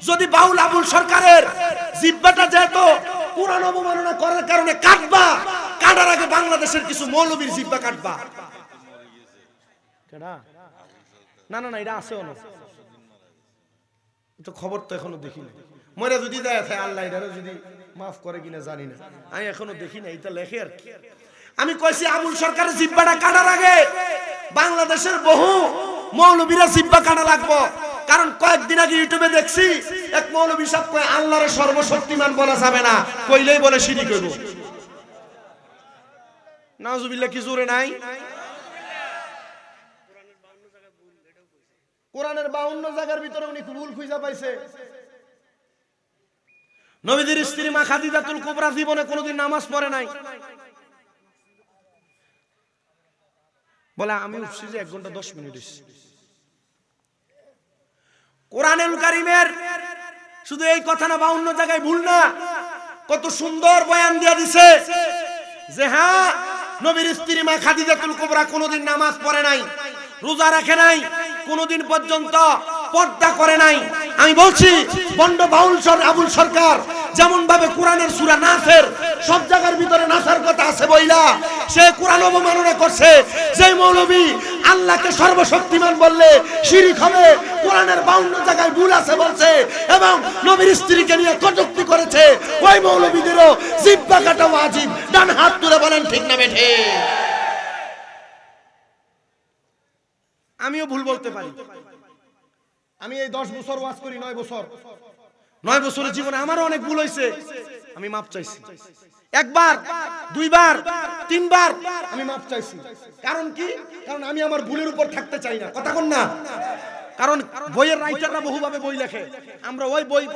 যদি বাউল আবুল সরকারের জিহ্বাটা যেহেতু কুরআন অবমাননা করার কারণে কাটবা, কাটার আগে বাংলাদেশের কিছু মৌলবীর জিহ্বা কাটবা। না না না, এটা আছে না, তো খবর তো এখনো দেখি না। মরে যদি দেয় আল্লাহ এটারও যদি মাফ করে কিনা জানি না, আমি এখনো দেখি না, এটা লেখে আর কি। আমি কইছি আবুল সরকারের জিহ্বাটা কাটার আগে বাংলাদেশের বহু মৌলবীরা জিহ্বা কাটা লাগবো। কারণ কয়েকদিন আগে ইউটিউবে দেখছি এক মৌলবী সাহেব কয় আল্লাহর সর্বশক্তিমান বলা যাবে না, কইলেই বলে শিরিক হইব। নাউজুবিল্লাহ, কি জোরে নাই? কোরআনের 52 জায়গার ভিতরে উনি ভুল খুঁজে পাইছে। নবীদের স্ত্রী মা খাদিজাতুল কুবরা জীবনে কোনোদিন নামাজ পড়ে নাই, বলে আমি উঠছি যে 1 ঘন্টা 10 মিনিট হইছে। কোরআনুল কারীমের শুধু এই কথা না, 52 জায়গায় ভুল না, কত সুন্দর বয়ান দিয়া দিছে যে হ্যাঁ, নবীর স্ত্রী মা খাদিজাতুল কুবরা কোনোদিন নামাজ পড়ে নাই, রোজা রাখে নাই, কোনোদিন পর্যন্ত পর্দা করে নাই। আমি বলছি বন্ড বাউল আবুল সরকার যেমন ভাবে কোরআনের সূরা নাসের সব জায়গার ভিতরে নাসার কথা আছে বইলা সে কোরআন অবমাননা করছে। যেই মৌলবী আল্লাহকে সর্বশক্তিমান বললে শিরিক হবে, কোরআনের 52 জায়গায় ভুল আছে বলছে এবং নবীর স্ত্রীকে নিয়ে কটূক্তি করেছে, ওই মৌলবীদেরও জিহ্বা কাটা ওয়াজিব। ডান হাত তুলে বলেন ঠিক না বেঠে? আমিও ভুল বলতে পারি। আমি এই 10 বছর ওয়াজ করি, 9 বছরের জীবনে আমারও অনেক ভুল হয়েছে, আমি মাপ চাইছি। 1 বার 2 বার 3 বার আমি মাপ চাইছি। কারণ কি? কারণ আমি আমার ভুলের উপর থাকতে চাই না। কথা কোন না? কারণ বইয়ের রাইটাররা বহুভাবে বই লেখে, আমরা ওই বই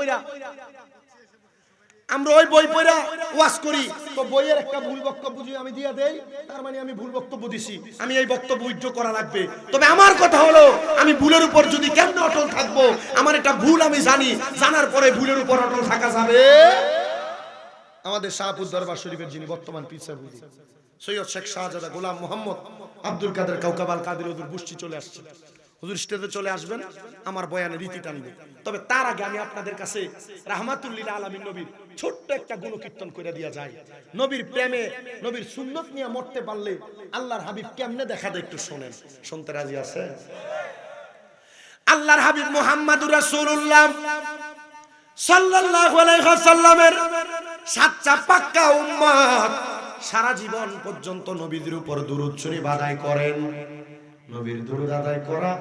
পড়া ওয়াজ করি, তো বইয়ের একটা ভুল বক্তব্য যদি আমি দিয়ে দেই, তার মানে আমি ভুল বক্তব্য দিছি, আমি এই বক্তব্য উইথড্র করা লাগবে। তবে আমার কথা হলো, আমি ভুলের উপর যদি কেমনে অটল থাকবো, আমার এটা ভুল আমি জানি, জানার পরে ভুলের উপর অটল থাকা যাবে। আমাদের শাহপুর দরবার শরীফের যিনি বর্তমান পীর সাহেব সৈয়দ শেখ শাহজাদা গোলাম মোহাম্মদ আব্দুল কাদের কাউকাবাল কাদের হুজুর বুষ্টি চলে আসছে। হুজুর স্টেজে চলে আসবেন, আমার বয়ানে রীতি টানবে। তবে তার আগে আমি আপনাদের কাছে রাহমাতুল লিল আলামিন নবীর ছোট্ট একটা গুণকীর্তন করে দিয়া যায়। নবীর প্রেমে, নবীর সুন্নত নিয়ে মরতে পারলে আল্লাহর হাবিব কেমনে দেখা দেয় একটু শোনেন। শুনতে রাজি আছে? আল্লাহর হাবিব মুহাম্মাদুর রাসূলুল্লাহ সাল্লাল্লাহু আলাইহি ওয়াসাল্লামের সাচ্চা পাক্কা উম্মত সারা জীবন পর্যন্ত নবীদের উপর দুরূদ শরীফ আদায় করেন। নবীর দুরূদ আদায় করা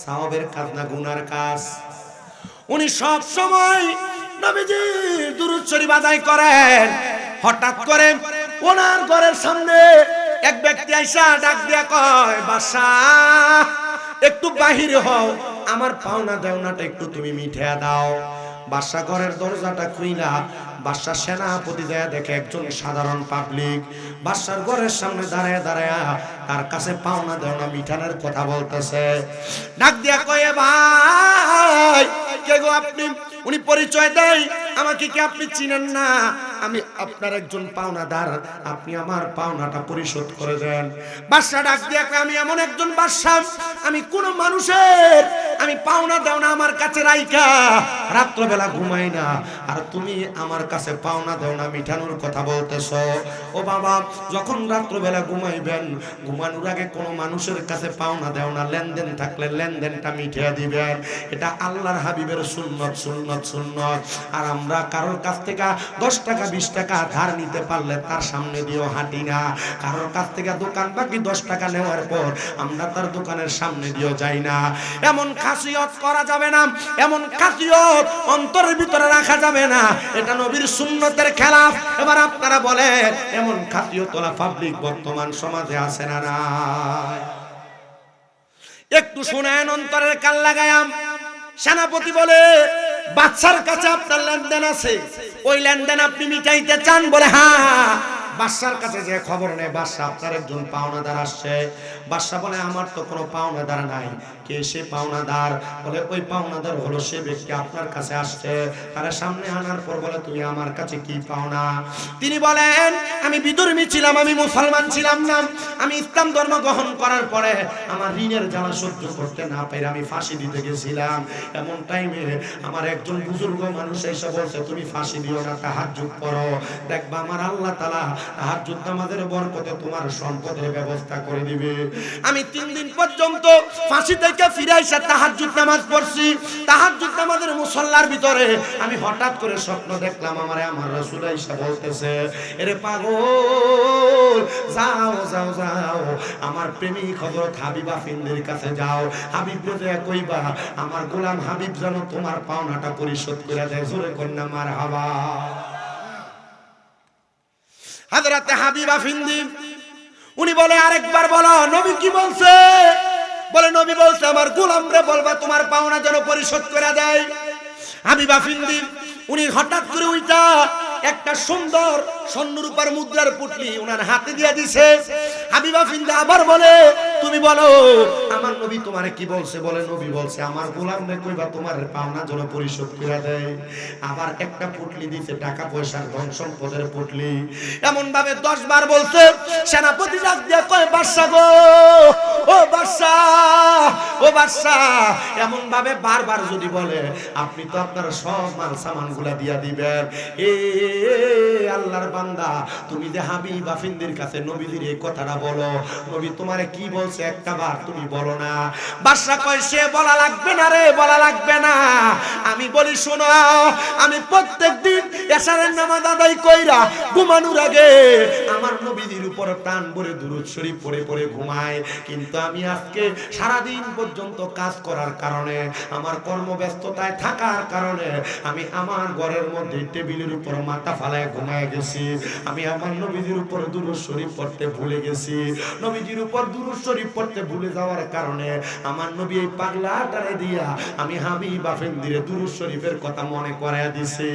সাহাবের কাজ না, গুনার কাজ। উনি সব সময় নবীজির দুরূদ শরীফ আদায় করেন। হঠাৎ করে ওনার ঘরের সামনে এক ব্যক্তি আইসা ডাক দিয়া কয়, বাদশাহ একটু বাহিরে হও, আমার পাওনা দেওনাটা একটু তুমি মিঠিয়ে দাও। বাদশাহ ঘরের দরজাটা খুইলা বাদশাহ সেনাপতি যায় দেখে একজন সাধারণ পাবলিক বাদশার ঘরের সামনে দাঁড়ায় দাঁড়ায় তার কাছে পাওনা দেওনা মিঠানোর কথা বলতেছে। ডাক দিয়া কয়ে, ভাই কে গো আপনি? উনি পরিচয় দেয়, আমাকে কি আপনি চিনেন না? আমি আপনার একজন পাওনাদার, আপনি আমার পাওনাটা পরিশোধ করে দেন। বাদশা ডাক দিয়া কয়, আমি এমন একজন বাদশা, আমি কোন মানুষের আমি পাওনা দেওনা আমার কাছে রাইখা রাত্রবেলা ঘুমাই না, আর তুমি আমার কাছে পাওনা দেওনা মিঠানোর কথা বলতেছো। ও বাবা, যখন রাত্রবেলা ঘুমাইবেন, ঘুমানোর আগে কোন মানুষের কাছে পাওনা দেওনা লেনদেন থাকলে লেনদেনটা মিঠিয়ে দিবেন। এটা আল্লাহর হাবিবের সুন্নত সুন্নত সুন্নত। আর আমরা কারোর কাছ থেকে 10 টাকা 20 টাকা ধার নিতে পারলে তার সামনে দিয়েও হাঁটি না। কারোর কাছ থেকে দোকান বাকি 10 টাকা নেওয়ার পর আমরা তার দোকানের সামনে দিয়েও যাই না। এমন খাসিয়ত করা যাবে না, এমন খাসিয়ত অন্তরের ভিতরে রাখা যাবে না, এটা নবীর সুন্নতের খেলাফ। এবার আপনারা বলেন, এমন খাসিয়তওয়ালা পাবলিক বর্তমান সমাজে আছে না নাই? একটু শুনেন, অন্তরের কান লাগায়াম। সেনাপতি বলে, বাদশার কাছে আপনার লেনদেন আছে, ওই লেনদেন আপনি মিটাইতে চান? বলে হ্যাঁ। বাদশার কাছে যে খবর নেই, বাদশা আপনার একজন পাওনাদার আসছে। বাদশা বলে আমার তো কোনো পাওনাদার নাই। কে সে পাওনাদার? বলে ওই পাওনাদার হলো সে ব্যক্তি আপনার কাছে আসছে। তার সামনে আনার পর বলে তুমি আমার কাছে কি পাওনা? তিনি বলেন আমি বিধর্মী ছিলাম, আমি মুসলমান ছিলাম না। আমি ইসলাম ধর্ম গ্রহণ করার পরে আমার ঋণের জ্বালা সহ্য করতে না পেরে আমি ফাঁসি দিতে গেছিলাম। এমন টাইমে আমার একজন বুজুর্গ মানুষ এসে বলছে তুমি ফাঁসি দিও না, তাহাজ্জুদ পড়ো, দেখবা আমার আল্লাহ তাআলা তাহাজ্জুদ নামাজের বরকতে তোমার সম্পদের ব্যবস্থা করে দিবে। আমি 3 দিন পর্যন্ত ফাঁসি থেকে ফিরে এসে তাহাজ্জুদ নামাজ পড়ছি। তাহাজ্জুদ নামাজের মুসল্লার ভিতরে আমি হঠাৎ করে স্বপ্ন দেখলাম আমার রাসূল এসে বলতেছে এরে পাগল, যাও যাও যাও আমার প্রেমিক হযরত হাবিব আফিন্দির কাছে যাও। হাবিব বলে কইবা আমার গোলাম হাবিব যেন তোমার পাওনাটা পরিশোধ করে দেয়। জোরে কন্যা মারহাবা। হযরত হাবিব আফিন্দি উনি বলে আরেকবার বলো নবী কি বলছে? বলে নবী বলছে আমার গোলামরে বলবা তোমার পাওনা যেন পরিশোধ করে দেয়। হাবিব আফিন্দি উনি হঠাৎ করে উইটা একটা সুন্দর স্বর্ণরূপার মুদ্রার পুটলি ওনার হাতে দিয়ে দিছে। হাবিব আফিন্দি আবার বলে তুমি বলো আমার নবী তোমারে কি বলছে? বলে নবী বলছে আমার গোলামরে কইবা তোমার পাওনা যেন পরিশোধ করে দেয়। আবার একটা পুটলি দিছে, টাকা পয়সার ধন সম্পদের পুটলি। এমন ভাবে 10 বার বলছে। সেনাপতি ডাক দিয়ে কয় বাদশা গো, ও বাদশা, ও বাদশা। এমন ভাবে বারবার যদি বলে আপনি তো আপনার সব মাল সামানগুলা দিয়া দিবেন। এ আল্লাহর বান্দা তুমি যে হাবিব আফিন্দির কাছে নবীজির এই কথাটা বলো, নবী তোমারে কি বলছে একটা বার তুমি বলো না। বাদশা কয় সে বলা লাগবে না রে, বলা লাগবে না। আমি বলি শোনো, আমি প্রত্যেকদিন এশারের নামাজ আদায় কইরা ঘুমানোর আগে আমার নবীজির উপর প্রাণ ভরে দুরূদ শরীফ পড়ে পড়ে ঘুমাই। কিন্তু আমি আজকে সারা দিন পর্যন্ত কাজ করার কারণে, আমার কর্মব্যস্ততায় থাকার কারণে আমি আমার ঘরের মধ্যে টেবিলের উপর মাথা ফালায় ঘুমায় গেছি। আমি আমার নবীজির উপর দুরূদ শরীফ পড়তে ভুলে গেছি। নবীজির উপর দুরূদ শরীফ পড়তে ভুলে যাওয়ার কারণে আমার নবী এই পাগলাটারে দিয়া আমি হাবিব আফিন্দিরে দুরূদ শরীফের কথা মনে করায়া দিছি।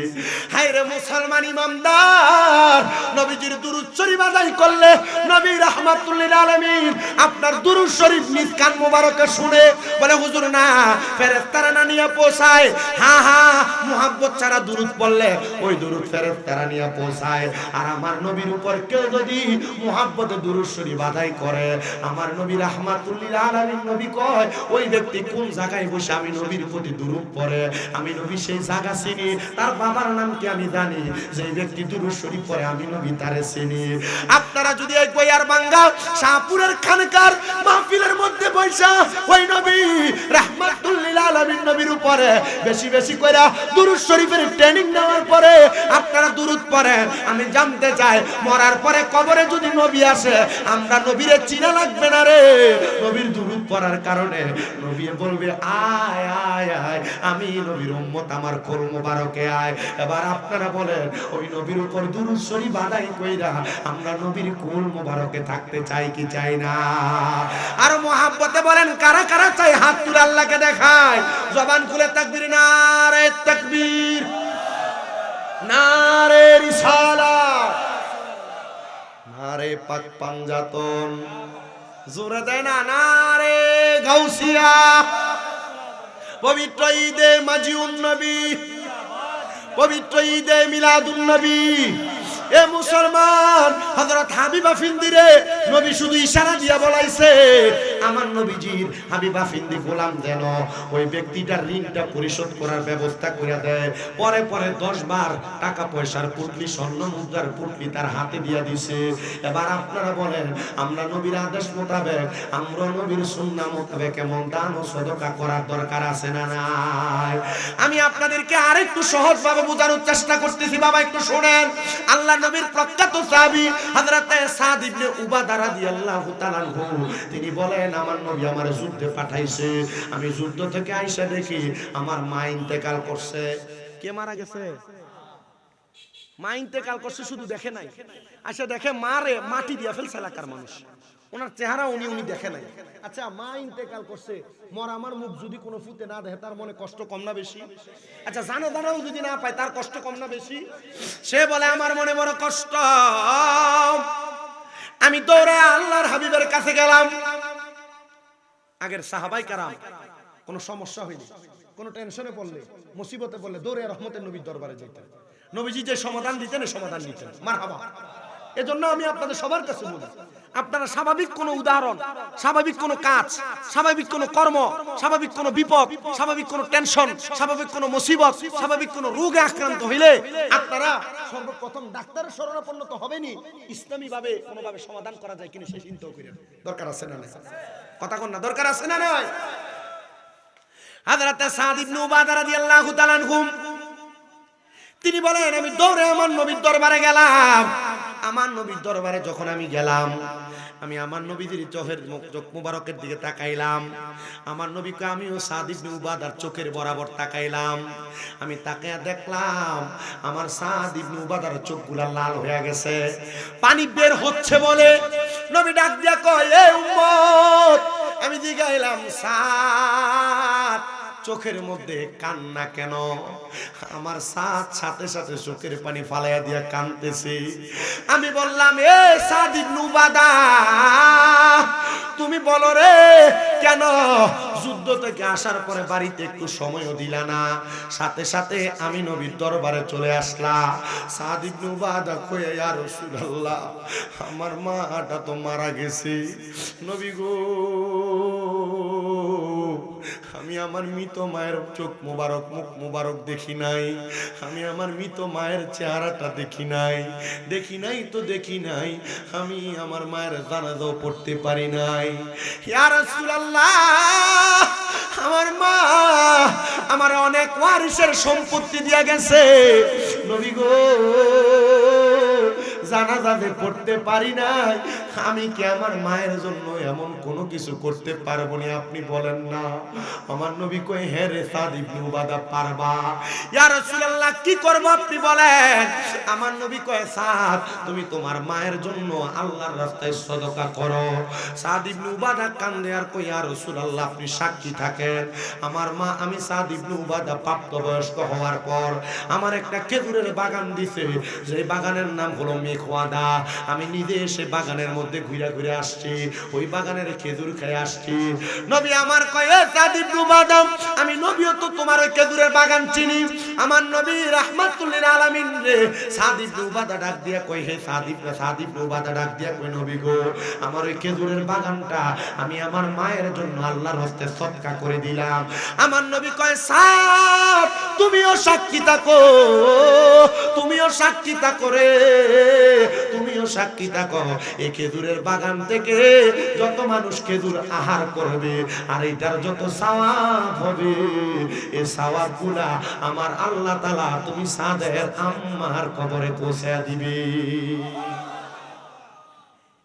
হায় রে মুসলমান ইমানদার, নবীজির দুরূদ শরীফ আদায় করলে নবী রাহমাতুল লিল আলামিন আপনার দুরূদ শরীফ নিজ কান মোবারকে শুনে বলে হুজুর না ফেরেশতারা না নিয়ে পৌঁছায়। হ্যাঁ হ্যাঁ, মুহাব্বত ছাড়া দুরূদ পড়লে ওই দুরূদ ফেরেশতারা নিয়ে পৌঁছায়। আর আমার নবীর উপর কেউ যদি মুহাব্বতে দুরূদ শরীফ আদায় করে, আমার নবী রাহমাতুল লিল আলামিন নবী কয় ওই ব্যক্তি কোন জায়গায় বসে আমি নবীর প্রতি দুরূদ পড়ে, আমি নবী সেই জায়গা চিনি, তার বাবার নাম কি আমি জানি, যেই ব্যক্তি দুরূদ শরীফ পড়ে আমি নবী তারে চিনি। আপনারা যদি এই বইয়ার বাঙ্গা শাহপুরের খানকার মাহফিলের মধ্যে বসা ওই নবী রাহমাতুল লিল আলামিন নবীর উপরে বেশি বেশি কইরা দুরূদ শরীফের ট্রেনিং নেওয়ার পরে আপনারা দুরূদ পড়েন, আমি জানতে চাই মরার পরে কবরে যদি নবী আসে আমরা নবীরে চিনা লাগবে না রে? নবীর দুরূদ পড়ার কারণে নবী বলবে আয় আয় আয় আমি নবীর উম্মত, আমার কোল মোবারকে আয়। এবার আপনারা বলেন ওই নবীর উপর দুরূদ শরীফ আদায় কইরা আমরা নবীর কোল মোবারকে থাকতে চাই কি চাই না? আর মুহাব্বতে বলেন কারা কারা চাই? হাত তুলে আল্লাহকে দেখায়, জবান খুলে তাকবীর, নারে তাকবীর, নারে রিসালাত, নারে পাক পাঞ্জাতন, জোরে দেয় না নারে গাউসিয়া। পবিত্র ঈদে মাজিউন নবী, পবিত্র ঈদে মিলাদুন নবী। এ মুসলমান, হযরত হাবিব আফিন্দিরে নবী শুধু ইশারা দিয়া বলাইছে আমার নবীজির হাবিব আফিন্দি গোলাম যেন ওই ব্যক্তিটার ঋণটা পরিশোধ করার ব্যবস্থা করে দেয়। পরে পরে 10 বার টাকা পয়সার পুটলি, স্বর্ণ মুদ্রার পুটলি তার হাতে দিয়া দিছে। এবার আপনারা বলেন আমরা নবীর আদেশ মোতাবেক, আমরা নবীর সুন্নাহ মোতাবেক এমন দান ও সদকা করার দরকার আছে না নাই? আমি আপনাদেরকে আরেকটু সহজভাবে বোঝানোর চেষ্টা করতেছি, বাবা একটু শুনেন। আল্লাহ নবীর প্রখ্যাত সাহাবী হযরত সাদ ইবনে উবাদা রাদিয়াল্লাহু তাআলা আনহু তিনি বলেন আমার নবী আমারে যুদ্ধে পাঠাইছে, আমি যুদ্ধ থেকে আইসা দেখি আমার মা ইন্তেকাল করছে। কে মারা গেছে? মা ইন্তেকাল করছে শুধু দেখে নাই, আচ্ছা দেখে মারে মাটি দিয়া ফেলছে এলাকার মানুষ, ওনার চেহারা উনি দেখে নাই। আচ্ছা মা ইন্তেকাল করছে, মর আমার মুখ যদি কোনো ফুতে না দেখে তার মনে কষ্ট কম না বেশি? আচ্ছা জানাজানাও যদি না পায় তার কষ্ট কম না বেশি? সে বলে আমার মনে বড় কষ্ট, আমি দৌড়ে আল্লাহর হাবিবের কাছে গেলাম। আগের সাহাবাই কারাম কোনো সমস্যা হয়নি, কোনো টেনশনে পড়লে মুসিবতে পড়লে দৌড়ে রহমতের নবীর দরবারে যেতেন, নবীজি যে সমাধান দিতেন সমাধান দিতেন। মারহাবা। এজন্য আমি আপনাদের সবার কাছে বলি, আপনারা স্বাভাবিক কোনো উদাহরণ, স্বাভাবিক কোনো কাজ, স্বাভাবিক কোনো কর্ম, স্বাভাবিক কোনো বিপদ, স্বাভাবিক কোনো টেনশন, স্বাভাবিক কোনো মুসিবত, স্বাভাবিক কোনো রোগে আক্রান্ত হইলে আপনারা সর্বপ্রথম ডাক্তারের শরণাপন্ন তো হবেনই, ইসলামী ভাবে কোনোভাবে সমাধান করা যায় কিনা সে চিন্তাও করেন। দরকার আছে না নাই? কথা কোন না, দরকার আছে না নাই? হযরত সাদ ইবনে উবাদা রাদিয়াল্লাহু তাআলা আনহু তিনি বলেন আমি দৌড়ে আমার নবীর দরবারে গেলাম। আমার নবীর দরবারে যখন আমি গেলাম, আমি আমার নবীদের চোখ মুবারকের দিকে তাকাইলাম। আমার নবীকে আমিও সাদ ইবনে উবাদার চোখের বরাবর তাকাইলাম। আমি তাকায়া দেখলাম আমার সাদ ইবনে উবাদার চোখগুলা লাল হয়ে গেছে, পানি বের হচ্ছে বলে নবী ডাক দিয়া কয় এ উম্মত। আমি জিগাইলাম সাদ চোখের মধ্যে কান্না কেন? আমার সাথে সাথে চোখের পানি ফালাইয়া দিয়া কাঁদতেছে। আমি বললাম এ সাদ ইবনে উবাদা তুমি বলো রে কেন যুদ্ধ থেকে আসার পরে বাড়িতে একটু সময়ও দিলা না, সাথে সাথে আমি নবীর দরবারে চলে আসলাম। সাদ ইবনে উবাদা কয় ইয়া রাসূলুল্লাহ আমার মাটা তো মারা গেছে নবী গো, আমি আমার মৃত মায়ের চোখ মুবারক মুখ মুবারক দেখি নাই, আমি আমার মৃত মায়ের চেহারাটা দেখি নাই, তো দেখি নাই, আমি আমার মায়ের জানাজাও পড়তে পারি নাই। ইয়া রাসূলুল্লাহ আমার মা আমার অনেক ওয়ারিসের সম্পত্তি দিয়া গেছে নবী গো, জানাজাতে পড়তে পারি নাই, আমি কি আমার মায়ের জন্য এমন কোনো কিছু করতে পারবো না? আপনি বলেন না। আমার নবী কই হ্যাঁ রে সাদ ইবনে উবাদা পারবা। ইয়া রাসূলুল্লাহ কি করব আপনি বলেন? আমার নবী কয় সাদ তুমি তোমার মায়ের জন্য আল্লাহর রাস্তায় সদকা করো। সাদ ইবনে উবাদা কান্দে আর কই ইয়া রাসূলুল্লাহ আপনি সাক্ষী থাকেন, আমার মা আমি সাদ ইবনে উবাদা প্রাপ্তবয়স্ক হওয়ার পর আমার একটা খেজুরের বাগান দিছে, সেই বাগানের নাম হলো মেঘওয়াদা। আমি নিজে এসে বাগানের মধ্যে ঘুরে ঘুরে আসছি, ওই বাগানের খেজুর খেয়ে আসছি। নবী আমার কয় এ সাদ ইবনে উবাদা আমি নবীও তো তোমার ওই খেজুরের বাগান চিনি। আমার নবী রাহমাতুল লিল আলামিন রে সাদ ইবনে উবাদা ডাক দিয়া কয় হে সাদ ইবনে উবাদা ডাক দিয়া কয় নবী গো আমার ওই খেজুরের বাগানটা আমি আমার মায়ের জন্য আল্লাহর হস্তে সদকা করে দিলাম। আমার নবী কয় সাদ তুমিও সাক্ষী থাকো, তুমিও সাক্ষী থাকো রে, তুমিও সাক্ষী থাকো। এই খেজুরের বাগান থেকে যত মানুষ খেজুর আহার করবে আর এটার যত সওয়াব হবে এই সওয়াবগুলা আমার আল্লাহ তাআলা তুমি সাদের আম্মার কবরে পৌঁছে দিবে।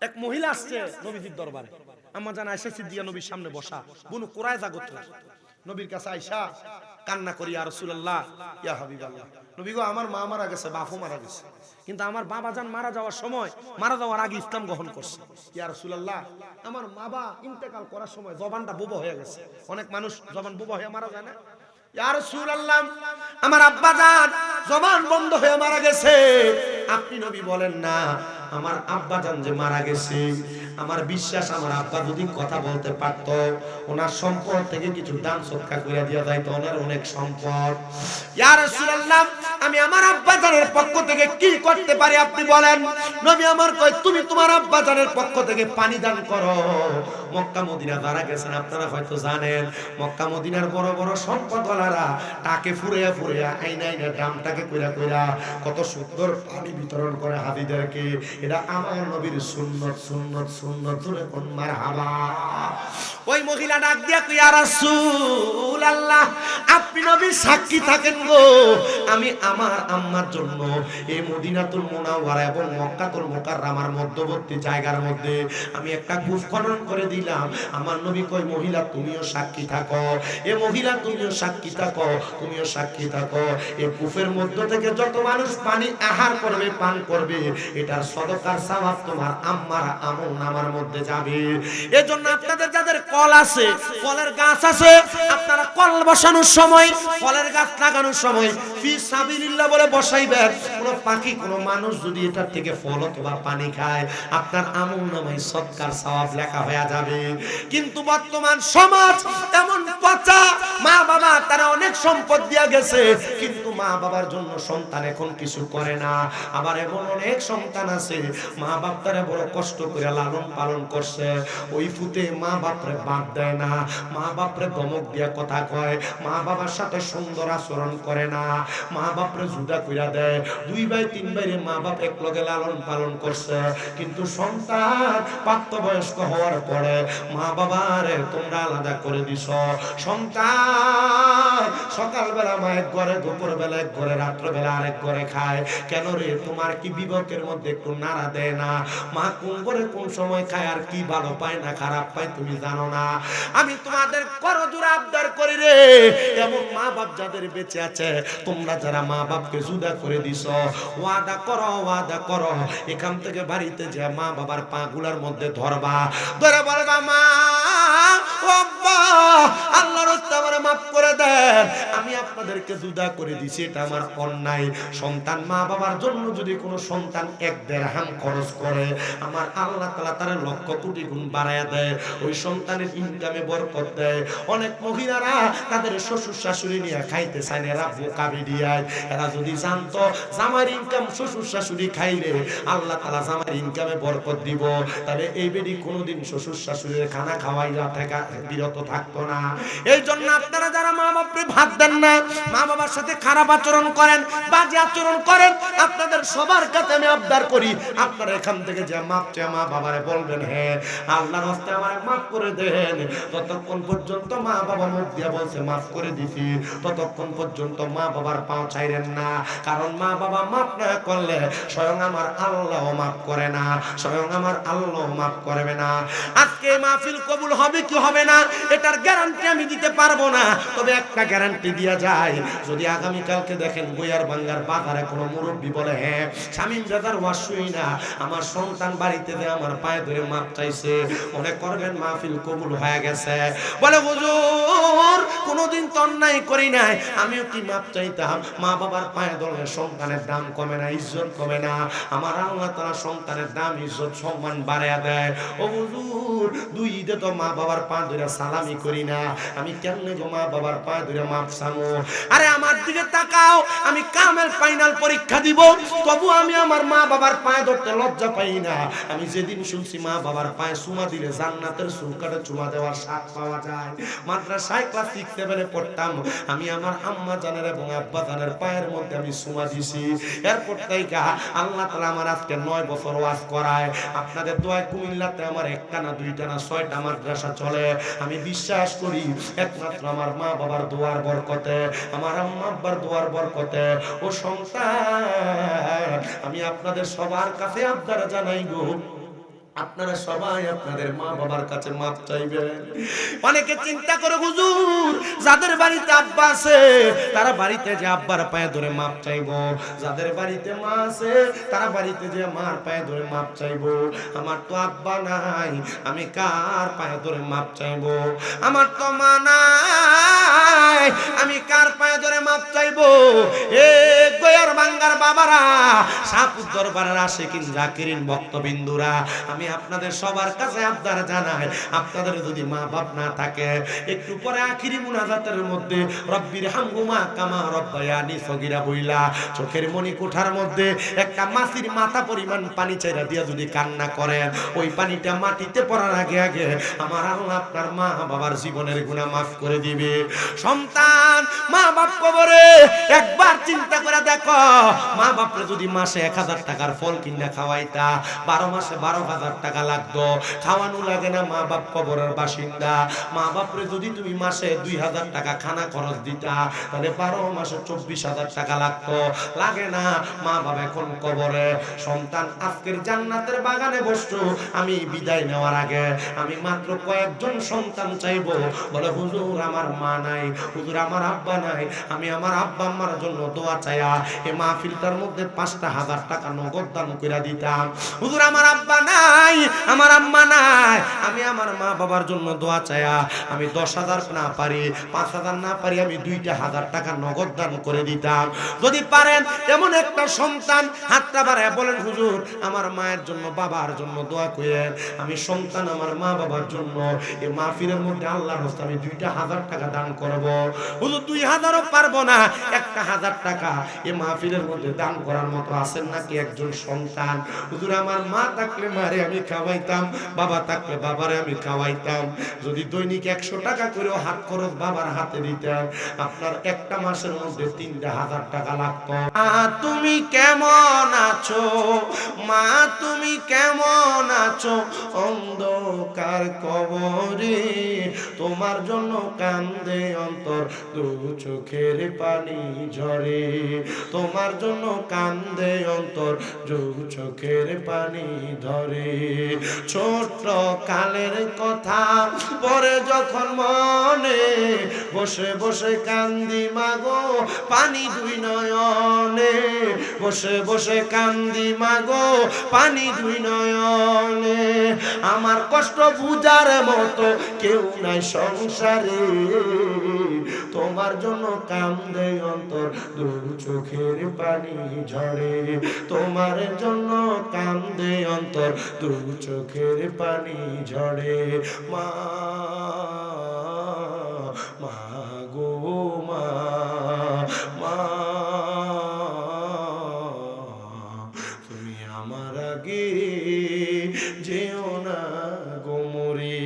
এক মহিলা আসছে নবীজির দরবারে, আম্মা জান আয়েশা সিদ্দিকা নবীর সামনে বসা, বুনু কুরাইজা গোত্র। নবীর কাছে আয়েশা কান্না করি ইয়া রাসূলুল্লাহ ইয়া হাবিবাল্লাহ নবী গো আমার মা মারা গেছে, বাপও মারা গেছে, কিন্তু আমার বাবা জান মারা যাওয়ার সময়, মারা যাওয়ার আগে ইসলাম গ্রহণ করছে। ইয়া রাসূলুল্লাহ আমার বাবা ইন্তেকাল করার সময় জবানটা বুবা হয়ে গেছে, অনেক মানুষ জবান বুবা হয়ে মারা যায় না? ইয়া রাসূলুল্লাহ আমার আব্বা জান জবান বন্ধ হয়ে মারা গেছে, আপনি নবী বলেন না আমার আব্বা জান যে মারা গেছে, আমার বিশ্বাস আমার আব্বা যদি কথা বলতে পারত ওনার সম্পদ থেকে কিছু দান সদকা করে দিয়া যাইতো, ওনার অনেক সম্পদ। ইয়া রাসূলুল্লাহ আমি আমার আব্বা জানের পক্ষ থেকে কি করতে পারি আপনি বলেন? নবী আমার কয় তুমি তোমার আব্বা জানের পক্ষ থেকে পানি দান করো। মক্কা মদিনা যারা গেছেন আপনারা হয়তো জানেন, মক্কা মদিনার বড় বড় সম্পদওয়ালারা টাকে ফুরাইয়া ফুরাইয়া আইনা আইনা দামটাকে কইরা কইরা কত সুন্দর পানি বিতরণ করে হাজিদেরকে। এটা আমার নবীর সুন্নত সুন্নত সুন্দর জোরে কোন মারহাবা। ওই মহিলা ডাক দিয়া কই, ইয়া রাসূলুল্লাহ, আপনি নবী সাক্ষী থাকেন গো, আমি আমার আম্মার জন্য এই মদিনাতুল মুনাওয়ারা এবং মক্কাতুল মুকাররমার মধ্যবর্তী জায়গার মধ্যে আমি একটা কূপ খনন করে দিলাম। আমার নবী কই, মহিলা তুমিও সাক্ষী থাকো, এ মহিলা তুমিও সাক্ষী থাকো, তুমিও সাক্ষী থাকো। এই কূপের মধ্য থেকে যত মানুষ পানি আহার করবে, পান করবে, এটার সদকার সওয়াব তোমার আম্মার আমলনামার মধ্যে যাবে। এজন্য আপনাদের যাদের কল আছে, ফলের গাছ আছে, আপনারা কল বসানোর সময়, ফলের গাছ লাগানোর সময় ফি সাবিলিল্লাহ বলে বসাইবেন। কোন পাখি, কোন মানুষ যদি এটার থেকে ফল অথবা পানি খায়, আপনার আমলনামায় সদকার সওয়াব লেখা হয়ে যাবে। কিন্তু বর্তমান সমাজ এমন পচা, মা বাবা তারা অনেক সম্পদ দিয়া গেছে, কিন্তু মা বাবার জন্য সন্তান এখন কিছু করে না। আবার এমন অনেক সন্তান আছে, মা বাপ তারা বড় কষ্ট করে লালন পালন করছে, ওই ফুতে মা বাপরে বাদ দেয় না, মা বাপরে ধমক দিয়া কথা কয়, মা বাবার সাথে সুন্দর আচরণ করে না, মা বাপরে জুদা কইরা দেয়। 2 ভাই 3 ভাইরে মা বাপ এক লগে লালন পালন করছে, কিন্তু সন্তান প্রাপ্তবয়স্ক হওয়ার পরে মা বাবারে তোমরা আলাদা করে দিছ। সন্তান সকালবেলা মা এক ঘরে, দুপুরবেলা এক ঘরে, রাত্রবেলা আরেক ঘরে খায়। কেন রে, তোমার কি বিবেকের মধ্যে একটু নাড়া দেয় না? মা কোন ঘরে কোন সময় খায় আর কি ভালো পায় না খারাপ পায় তুমি জানো না? আমি তোমাদের করজোড়ে আবদার করি রে, এমন মা বাপ যাদের বেঁচে আছে, তোমরা যারা মা বাপকে জুদা করে দিছ, ওয়াদা করো, ওয়াদা করো, এখান থেকে বাড়িতে যে মা বাবার পা গুলার মধ্যে ধরবা, ধরে বলবা, মা ও আব্বা, আল্লাহর রাস্তায় আমারে maaf করে দেন, আমি আপনাদেরকে জুদা করে দিছি, এটা আমার অন্যায়। সন্তান মা বাবার জন্য যদি কোনো সন্তান 1 দিরহাম খরচ করে, আমার আল্লাহ তাআলা তার লক্ষ কোটি গুণ বাড়ায়া দেয়, ওই সন্তানের ইনকামে বরকত দেয়। অনেক মহিলারা তাদের শ্বশুর শাশুড়ি নিয়ে খাইতে চায় না, এরা বোকা বিডিয়ায়। এরা যদি জানতো জামার ইনকাম শ্বশুর শাশুড়ি খাইলে আল্লাহ তাআলা জামার ইনকামে বরকত দিব, তাহলে এই বেডি কোনোদিন শ্বশুর শাশুড়ির খানা খাওয়াইয়া থেকে বিরত থাকতো না। এই জন্য আপনারা যারা মা বাপরে ভাত দেন না, মা বাবার সাথে খারাপ আচরণ করেন, বাজে আচরণ করেন, আপনাদের সবার কাছে আমি আবদার করি, আপনারা এখান থেকে যে মাপ চেয়ে মা বাবারে বলবেন, হ্যাঁ আল্লাহর রাস্তায় আমারে মাফ করে দেন। ততক্ষণ পর্যন্ত মা বাবা মুখ দিয়া বলছে মাফ করে দিছি, ততক্ষণ পর্যন্ত মা বাবার পাও ছাইরেন না। কারণ মা বাবা মাফ না করলে স্বয়ং আমার আল্লাহ মাফ করে না, স্বয়ং আমার আল্লাহ মাফ করবে না। আজকে মাহফিল কবুল হবে কি হবে না এটার গ্যারান্টি আমি দিতে পারবো না, তবে একটা গ্যারান্টি দিয়া যায়, যদি আগামী কালকে দেখেন বইয়ার বাঙ্গার বাজারে কোনো মুরব্বী বলে, হ্যাঁ শামীম দাদার ওয়াজ শুই না, আমার সন্তান বাড়িতে যে আমার পায়ে ধরে মাপ চাইছে, মনে করবেন মাহফিল কবুল হয়ে গেছে। বলে হুজুর কোনোদিন তো অন্যায় করি নাই, আমিও কি মাপ চাইতাম? মা বাবার পায়ে ধরলে সন্তানের দাম কমে না, ইজ্জত কমে না? আমার আল্লাহ তাআলা সন্তানের দাম, ইজ্জত, সম্মান বাড়ায়া দেয়। ও হুজুর 2 ঈদে তো মা বাবার পা ধরে সালামি করি না, আমি কেমনে গো মা বাবার পা ধরে মাপ চামো? আরে আমার দিকে তাকাও, আমি কামেল ফাইনাল পরীক্ষা দিব, তবু আমি আমার মা বাবার পায়ে ধরতে লজ্জা পাই না। আমি যেদিন শুনছি মা বাবার পায়ে চুমা দিলে জান্নাতের চুলকাটে চুমা দেওয়ার স্বাদ পাওয়া যায়, মাদ্রাসায় ক্লাস 6-7 পড়তাম, আমি আমার আম্মা জানের এবং আব্বা জানের পায়ের মধ্যে আমি চুমা দিছি। এরপর থেকে আল্লাহ তাআলা আমার আজকে 9 বছর ওয়াজ করায়। আপনাদের দোয়ায় কুমিল্লাতে আমার 1টা না 2টা না 6টা মাদ্রাসা চলে। আমি বিশ্বাস করি একমাত্র আমার মা বাবার দোয়ার বরকতে, আমার আম্মা আব্বার দোয়ার বরকতে। ও সংসার, আমি আপনাদের সবার কাছে আবদার জানাই গো, আপনারা সবাই আপনাদের মা বাবার কাছে মাপ চাইবেন। অনেকে চিন্তা করে হুজুর যাদের বাড়িতে আব্বা আছে তারা বাড়িতে যে আব্বার পায়ে ধরে মাপ চাইবো, যাদের বাড়িতে মা আছে তারা বাড়িতে যে মার পায়ে ধরে মাপ চাইবো। আমার তো আব্বা নাই, আমি কার পায়ে ধরে মাপ চাইবো? আমার তো মা নাই, আমি কার পায়ে ধরে মাপ চাইবো? এ গয়ার বাঙ্গার বাবারা, সাপুর দরবারের আশিকিন জাকিরিন ভক্তবিন্দুরা, আমি আপনাদের সবার কাছে আবদার জানাই, আপনাদের যদি মা বাপ না থাকে, একটু পরে আখিরি মুনাজাতের মধ্যে রব্বির হামহুমা কামা রব্বায়ানি সগীরা বইলা চোখের মনি কোঠার মধ্যে একটা মাছির মাথা পরিমাণ পানি চাইরা দিয়া যদি কান্না করেন, ওই পানিটা মাটিতে পড়ার আগে আগে আমার আল্লাহ আপনার মা বাবার জীবনের গুনাহ মাফ করে দিবে। সন্তান মা বাপ কবরে, একবার চিন্তা করে দেখো, মা বাপরে যদি মাসে 1000 টাকার ফল কিনে খাওয়াইতা, 12 মাসে 12,000 টাকা লাগতো। খাওয়ানো লাগে না, মা বাপ কবরের বাসিন্দা। মা বাপরে যদি তুমি মাসে 2000 টাকা খানা খরচ দিতা, তাহলে 12 মাসে 24,000 টাকা লাগতো। লাগে না, মা বাপ এখন কবরে। সন্তান আজকের জান্নাতের বাগানে বসছো, আমি বিদায় নেওয়ার আগে আমি মাত্র কয়েকজন সন্তান চাইবো, বলে হুজুর আমার মা নাই, হুজুর আমার আব্বা নাই, আমি আমার আব্বা আম্মার জন্য দোয়া চাইয়া এই মাহফিলটার মধ্যে 5,000 টাকা নগদ দান করে দিতাম। হুজুর আমার আব্বা নাই, আমার আম্মা নাই, আমি আমার মা বাবার জন্য দোয়া চাইয়া আমি 10,000 না পারি, 5,000 না পারি, আমি 2,000 টাকা নগদ দান করে দিতাম। যদি পারেন এমন একটা সন্তান হাতটা বাড়ায় বলেন, হুজুর আমার মায়ের জন্য বাবার জন্য দোয়া করেন, আমি সন্তান আমার মা বাবার জন্য এই মাহফিলের মধ্যে আল্লাহর রাস্তায় আমি 2,000 টাকা দান করব। হুজুর 2,000ও পারবো না, 1,000 টাকা এই মাহফিলের মধ্যে দান করার মতো আছেন নাকি একজন সন্তান? হুজুর আমার মা থাকলে মারে আমি খাওয়াইতাম, বাবা থাকলে বাবারে আমি খাওয়াইতাম। যদি দৈনিক 100 টাকা করেও হাত খরচ বাবার হাতে দিতেন, আপনার একটা মাসের মধ্যে 3,000 টাকা লাগতো। মা তুমি কেমন আছো, মা তুমি কেমন আছো, অন্ধকার কবরে তোমার জন্য কান্দে অন্তর, দু চোখের পানি ঝরে, তোমার জন্য কান্দে অন্তর, দু চোখের পানি ধরে। ছোট কালের কথা পরে যখন মনে, বসে বসে কান্দি মাগো পানি দুই নয়নে, বসে বসে কান্দি মাগো পানি দুই নয়নে। আমার কষ্ট বুঝার মতো কেউ নাই সংসারে, তোমার জন্য কান্দে অন্তর, দু চোখের পানি ঝরে, তোমার জন্য কান্দে অন্তর, দু চোখের পানি ঝরে। মা মা গো মা, মা তুমি আমার আগে যেও না গো মরে,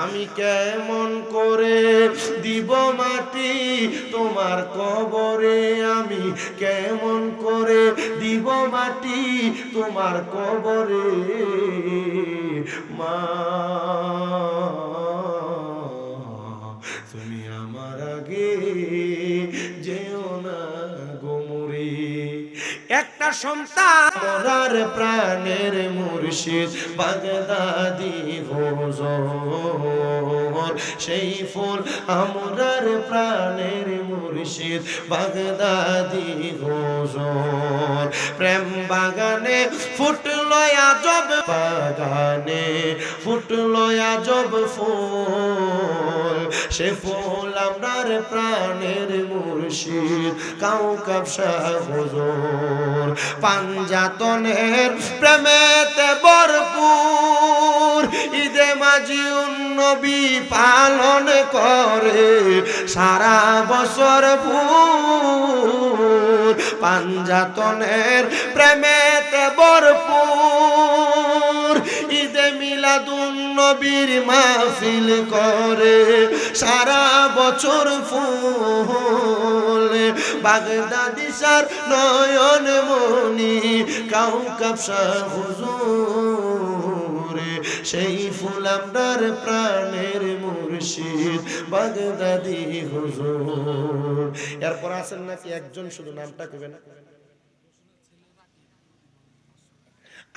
আমি কেমন করে দিব মাটি তোমার কবরে, আমি কেমন করে দিব মাটি তোমার কবরে। মা তুমি আমার আগে যেও না গো মরে। একটা সন্তান মরার প্রাণের মুর্শিদ বাগদাদি হুজুর, সেই ফুল আমরার প্রাণের মুর্শিদ বাগদাদি হুজুর। প্রেম বাগানে ফুটলো আজব বাগানে, ফুটলো আজব ফুল, সে ফুল আমরার প্রাণের মুর্শিদ কাউকাব শাহ হুজুর। পাঞ্জাতনের প্রেমেতে ভরপুর, ঈদে মাজিউন নবী পালন করে সারা বছর ভোর। পাঞ্জাতনের প্রেমেতে ভরপুর, ঈদে মিলাদুন নবীর মাহফিল করে সারা বছর ফুল। বাগদাদি সার নয়ন মনি কাউকাব শাহ হুজুর, সেই ফুল আমরার প্রাণের মুর্শিদ বাগদাদি হুজুর। এরপর আছেন নাকি একজন, শুধু নামটা কইবেন না।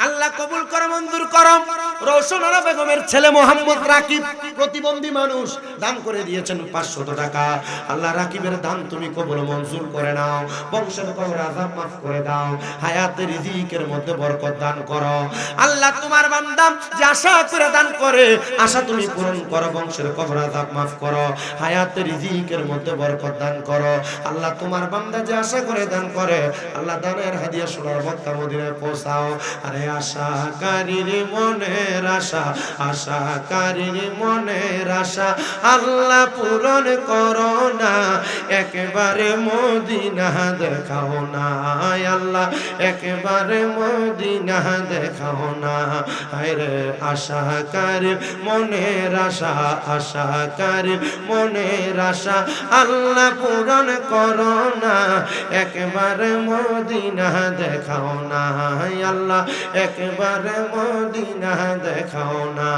আল্লাহ কবুল করে মঞ্জুর করম। রওশন আরা বেগমের ছেলে মোহাম্মদ রাকিব প্রতিবন্ধী মানুষ, দান করে দিয়েছেন 500 টাকা। আল্লাহ রাকিবের দান তুমি কবুল মঞ্জুর করে নাও, বংশের কবর আযাব মাফ করে দাও, হায়াতের রিজিকের মধ্যে বরকত দান করো। আল্লাহ তোমার বান্দা যে আশা করে দান করে, আশা তুমি পূরণ করো, বংশের কবর আযাব মাফ করো, হায়াতের রিজিকের মধ্যে বরকত দান করো। আল্লাহ তোমার বান্দা যে আশা করে দান করে, আল্লাহ দানের হাদিয়া সোনার মক্কা মদিনায় পৌঁছাও। আরে আশাকারীর মনে মনের আশা আশাকারীর মনের আশা আল্লাহ পূরণ করো না একেবারে মদিনা দেখাও না আল্লাহ একেবারে মদিনা দেখাও না হায়রে আশাকারীর মনের আশা আশাকারীর মনের আশা আল্লাহ পূরণ করো না একেবারে মদিনা দেখাও না আল্লাহ একেবারে মদিনা দেখাও না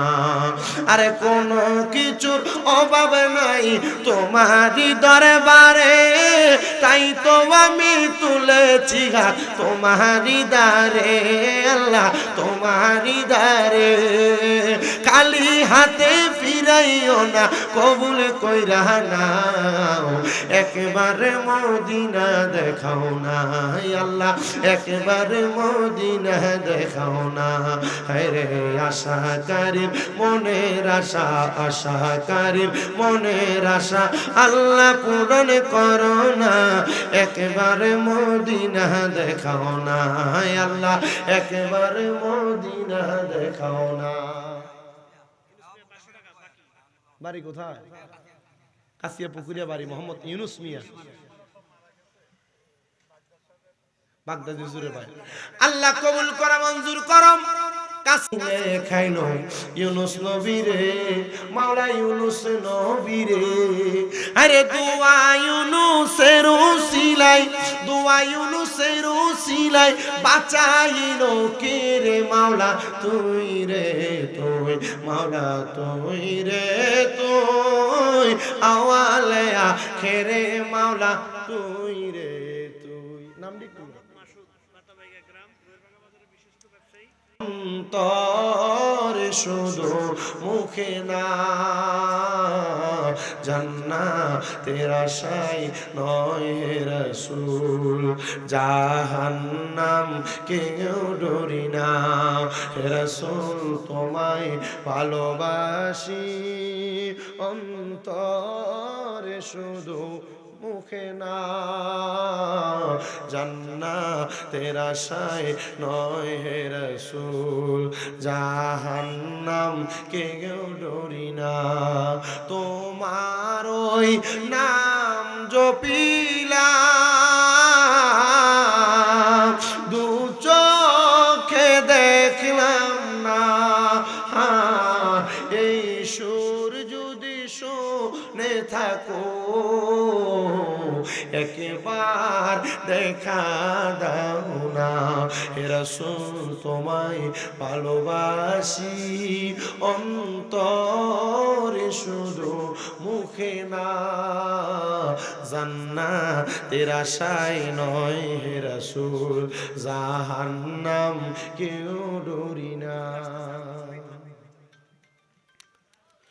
আরে কোনো কিছুর অভাব নাই তোমারই দরবারে তাই তো আমি তুলেছি হাত তোমারই দারে আল্লাহ তোমারই দারে খালি হাতে ফিরাইও না কবুল কইরা নাও একেবারে মদিনা দেখাও না আল্লাহ একেবারে মদিনা দেখাও না হায়রে আশাকারীর মনের আশা আশাকারীর মনের আশা আল্লাহ পূরণ করো না একেবারে মদিনা দেখাও না আল্লাহ একেবারে মদিনা দেখাও না বাড়ি কোথায় কাশিয়া পুকুরিয়া বাড়ি মোহাম্মদ ইউনুস মিয়া বাগদাদ হুজুরের ভাই আল্লাহ কবুল করা মঞ্জুর করম কাশিলে খাইলো ইউনুস নবীরে মাওলা ইউনুস নবীরে আরে দুয়া ইউনুসের উসিলাই দুয়া ইউনুসের উসিলাই বাঁচাইলো কে রে মাওলা তুই রে তুই মাওলা তুই রে তুই আওয়ালে আখেরে মাওলা তুই রে তুই নাম লিখ অন্তর শুধু মুখে না জান্নাতের আশায় নয় হে রাসূল জাহান্নাম কেউ ডরি না হে রাসূল তোমায় ভালোবাসি অন্তরে শুধু মুখে না জান্নাতের আশায় নয় হে রাসূল জাহান্নাম কেউ ডরি না তোমার ওই নাম জপিলাম দু চোখে দেখলাম না এই সুর যদি শুনে থাকো একবার দেখা দাও না হে রাসূল তোমায় ভালোবাসি অন্তরে শুধু মুখে না জান্নাতের আশায় নয় হে রাসূল জাহান্নাম কেউ ডরি না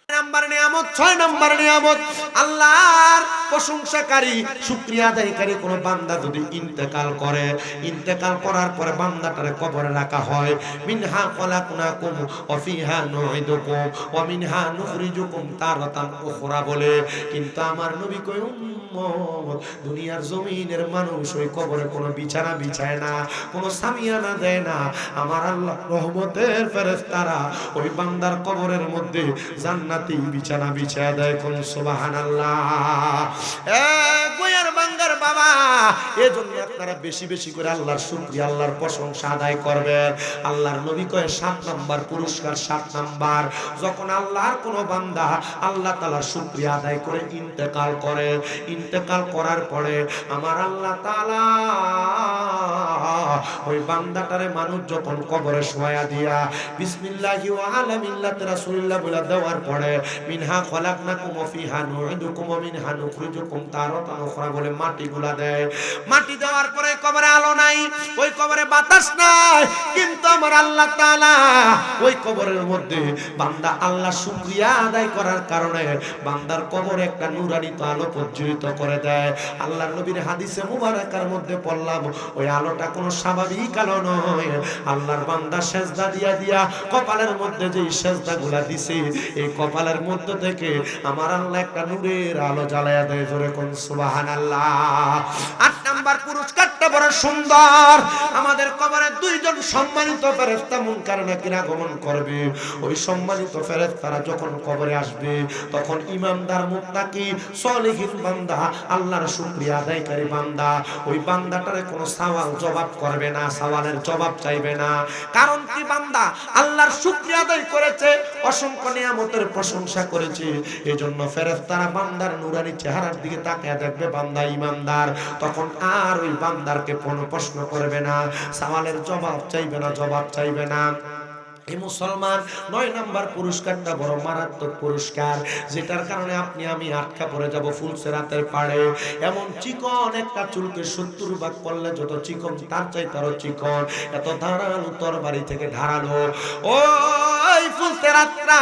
নাম্বার নিয়ামত 6 নাম্বার নিয়ামত আল্লাহর প্রশংসাকারী শুকরিয়া আদায়কারী কোন বান্দা যদি ইন্তেকাল করে ইন্তেকাল করার পরে বান্দাটারে কবরে রাখা হয় মিনহা খলাকনাকুম ওয়া ফিহা নুইদুকুম ওয়া মিনহা নুখরিজুকুম তারাতান উখরা বলে কিন্তু আমার নবী কই উম্মত দুনিয়ার জমিনের মানুষ ওই কবরে কোনো বিছানা বিছায় না কোনো সামিয়ানা দেয় না আমার আল্লাহ রহমতের ফেরেশতারা ওই বান্দার কবরের মধ্যে জান্নাতি বিছানা বিছায় দেয় কোন সুবহানাল্লাহ এ গোয়ার বাঙ্গার বাবা এজন্য আপনারা বেশি বেশি করে আল্লাহর শুকরিয়া আল্লাহর প্রশংসা আদায় করবেন আল্লাহর নবী কয় 7 নাম্বার পুরস্কার 7 নাম্বার যখন আল্লাহর কোন বান্দা আল্লাহ তাআলার শুকরিয়া আদায় করে ইন্তেকাল করে ইন্তেকাল করার পরে আমার আল্লাহ তাআলা ওই বান্দাটারে মানুষ যখন কবরে শোয়া দিয়া বিসমিল্লাহি ওয়া আলা মিল্লাতি রাসূলিল্লাহ বলে দেওয়ার পরে মিনহা খলাকনাকুম ওয়া ফিহা নুইদুকুম ওয়া মিনহা নুখরিজুকুম তারাতান উখরা বলে মাটিগুলা দেয় মাটি দেওয়ার পরে কবরে আলো নাই ওই কবরে বাতাস নাই কিন্তু আমার আল্লাহ তাআলা ওই কবরের মধ্যে বান্দা আল্লাহ শুকরিয়া আদায় করার কারণে বান্দার কবরে একটা নূরানি আলো প্রজ্বলিত করে দেয় আল্লাহর নবীর হাদিসে মুবারাকার মধ্যে পড়লাম ওই আলোটা কোনো স্বাভাবিক আলো নয় আল্লাহর বান্দা সেজদা দিয়া দিয়া কপালের মধ্যে যে সেজদাগুলা দিছে এই কপালের মধ্য থেকে আমার আল্লাহ একটা নূরের আলো জ্বালায়া দেয়। জোরে কোন সুবহানাল্লাহ। 8 নাম্বার পুরস্কারটা বড় সুন্দর। আমাদের কবরে দুইজন সম্মানিত ফেরেশতা মুনকার নাকির আগমন করবে। ওই সম্মানিত ফেরেশতারা যখন কবরে আসবে তখন ইমানদার মুত্তাকি সলিহিন বান্দা আল্লাহর শুকরিয়া আদায়কারী বান্দা ওই বান্দাটারে কোনো সওয়াল জবাব করবে না, সওয়ালের জবাব চাইবে না। কারণ কি বান্দা আল্লাহর শুকরিয়া আদায় করেছে, অসংখ্য নিয়ামতের প্রশংসা করেছে, এজন্য ফেরেশতারা বান্দার নূরানি চেহারার দিকে তাকিয়ে দেখবে বান্দা ইমানদার, তখন আর ওই বান্দারকে কোনো প্রশ্ন করবে না, সওয়ালের জবাব চাইবে না, জবাব চাইবে না। এই মুসলমান 9 নাম্বার পুরস্কারটা বড় মারাত্মক পুরস্কার, যেটার কারণে আপনি আমি আটকা পড়ে যাব ফুলসেরাতের পাড়ে। এমন চিকন একটা চুলকে 70 ভাগ করলে যত চিকন তার চাইতে আরো চিকন, এত ধারালো তরবারি থেকে ধারালো। ওই ফুলসেরাতরা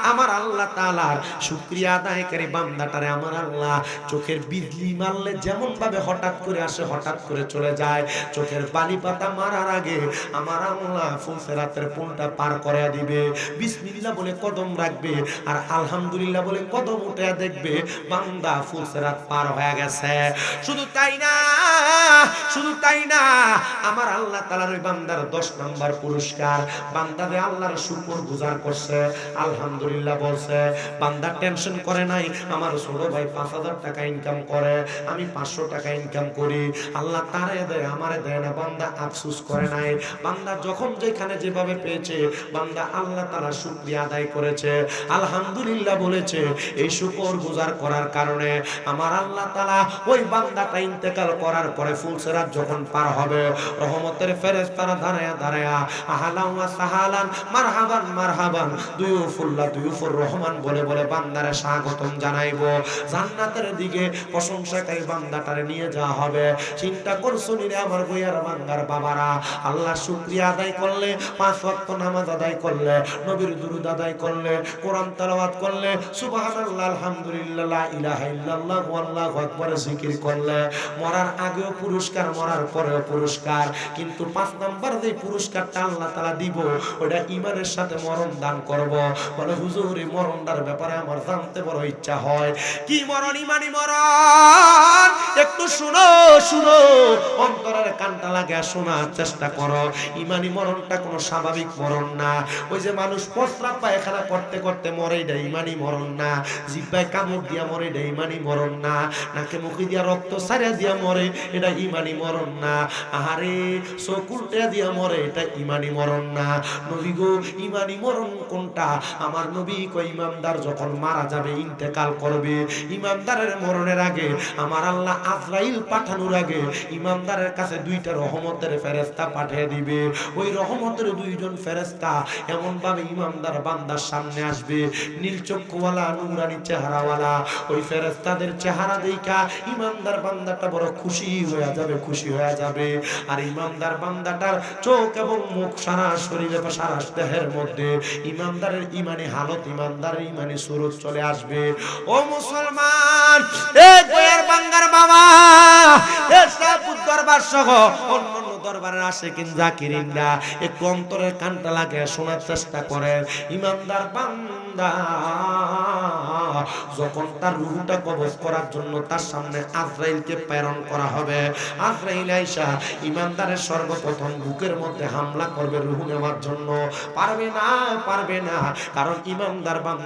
আমার আল্লাহ তাআলার শুকরিয়া আদায়কারী বান্দাটারে আমার আল্লাহ চোখের বিজলি মারলে যেমন ভাবে হঠাৎ করে আসে হঠাৎ করে চলে যায়, চোখের বালি পাতা মারার আগে আমার আল্লাহ ফুলসেরাতের পুলটা পার করে দিবে। বিসমিল্লাহ বলে কদম রাখবে আর আলহামদুলিল্লাহ বলে কদম উঠে দেখবে বান্দা ফুলসেরাত পার হয়ে গেছে। শুধু তাই না, শুধু তাই না, আমার আল্লাহ তাআলার ওই বান্দার 10 নাম্বার পুরস্কার, বান্দারে আল্লাহর শুকর গুজার করছে, আলহামদুলিল্লাহ বলছে, বান্দা টেনশন করে নাই। আমার ছোট ভাই 5000 টাকা ইনকাম করে, আমি 500 টাকা ইনকাম করি, আল্লাহ তারে দেয় আমারে দেয় না, বান্দা আফসোস করে নাই। বান্দা যখন যেখানে যেভাবে পেয়েছে বান্দা আল্লাহ তাআলা শুকরিয়া আদায় করেছে, আলহামদুলিল্লাহ বলেছে। এই শুকর গুজার করার কারণে আমার আল্লাহ তাআলা ওই বান্দাটা ইন্তেকাল করার পরে ফুলসেরাত যখন পার হবে রহমতের ফেরেশতারা দাঁড়ায়া দাঁড়ায়া আহলান ওয়া সাহালান মারহাবান মারহাবান দুয়ুফুল্লাহ দুয়ুফুর রহমান বলে বলে বান্দারে স্বাগতম জানাইবো। জান্নাতের দিকে প্রশংসাকারী বান্দাটারে নিয়ে যাওয়া হবে। চিন্তা করছো নি রে আমার বইয়ার বান্দার বাবারা, আল্লাহ শুকরিয়া আদায় করলে, 5 ওয়াক্ত নামাজ আদায় করলে, নবীর দুরূদ আদায় করলে, কোরআন তেলাওয়াত করলে, সুবহানাল্লাহ আলহামদুলিল্লাহ লা ইলাহা ইল্লাল্লাহ আল্লাহু আকবার জিকির করলে, মরার আগেও পুরস্কার, মরার পরেও পুরস্কার। কিন্তু 5 নাম্বার যে পুরস্কারটা আল্লাহ তাআলা দিব ওটা ঈমানের সাথে মরণ দান করব। বলে হুজুর এই মরণটার ব্যাপারে আমার জানতে বড় ইচ্ছা হয়। কি মরণ? ঈমানি মরণ। একটু শুনো শুনো, অন্তরের কানটা লাগা শোনার চেষ্টা করো। ঈমানি মরণটা কোনো স্বাভাবিক মরণ না। ওই যে মানুষ প্রস্রাব পায়খানা করতে করতে মরে, এটা ঈমানি মরণ না। জিহ্বায় কামড় দিয়া মরে, এটা ঈমানি মরণ না। নাকে মুখে দিয়া রক্ত ছাড়িয়া দিয়া মরে, এটা ঈমানি মরণ না। আহারে চোখ উল্টে দিয়া মরে, এটা ঈমানি মরণ না। নবী গো ঈমানি মরণ কোনটা? আমার নবী কই ইমানদার যখন মারা যাবে, ইন্তেকাল করবে, ইমানদারের মরণের আগে আমার আল্লাহ আজরাইল পাঠানোর আগে ইমানদারের কাছে 2টা রহমতের ফেরেশতা পাঠিয়ে দিবে। ওই রহমতের 2জন ফেরেশতা এমন ভাবে ইমানদার বান্দার সামনে আসবে, নীল চক্ষুওয়ালা নুরানি চেহারাওয়ালা। ওই ফেরেশতাদের চেহারা দেখা ইমানদার বান্দাটা বড় খুশি হয়ে যাবে, খুশি হয়ে যাবে। আর ইমানদার বান্দাটার চোখ এবং মুখ সারা শরীরে বা সারা দেহের মধ্যে ইমানদারের ঈমানি হালত, ইমানদারের ঈমানি সুরত চলে আসবে। ও মুসলমান, এ গোয়ার বাঙ্গার বাবা, এ সাপুর দরবার সহ অন্যান্য দরবারের আশিকিন জাকিরিনরা একটু অন্তরের কানটা লাগে শোনার চেষ্টা করেন। ইমানদার বান্দা যখন তার রূহটা কবজ করার জন্য তার সামনে আজরাইলকে প্রেরণ করা হবে, আজরাইল আইসা ইমানদারের সর্বপ্রথম বুকের মধ্যে হামলা করবে রূহ নেওয়ার জন্য। পারবে না, পারবে না, কারণ ইমানদার বান্দা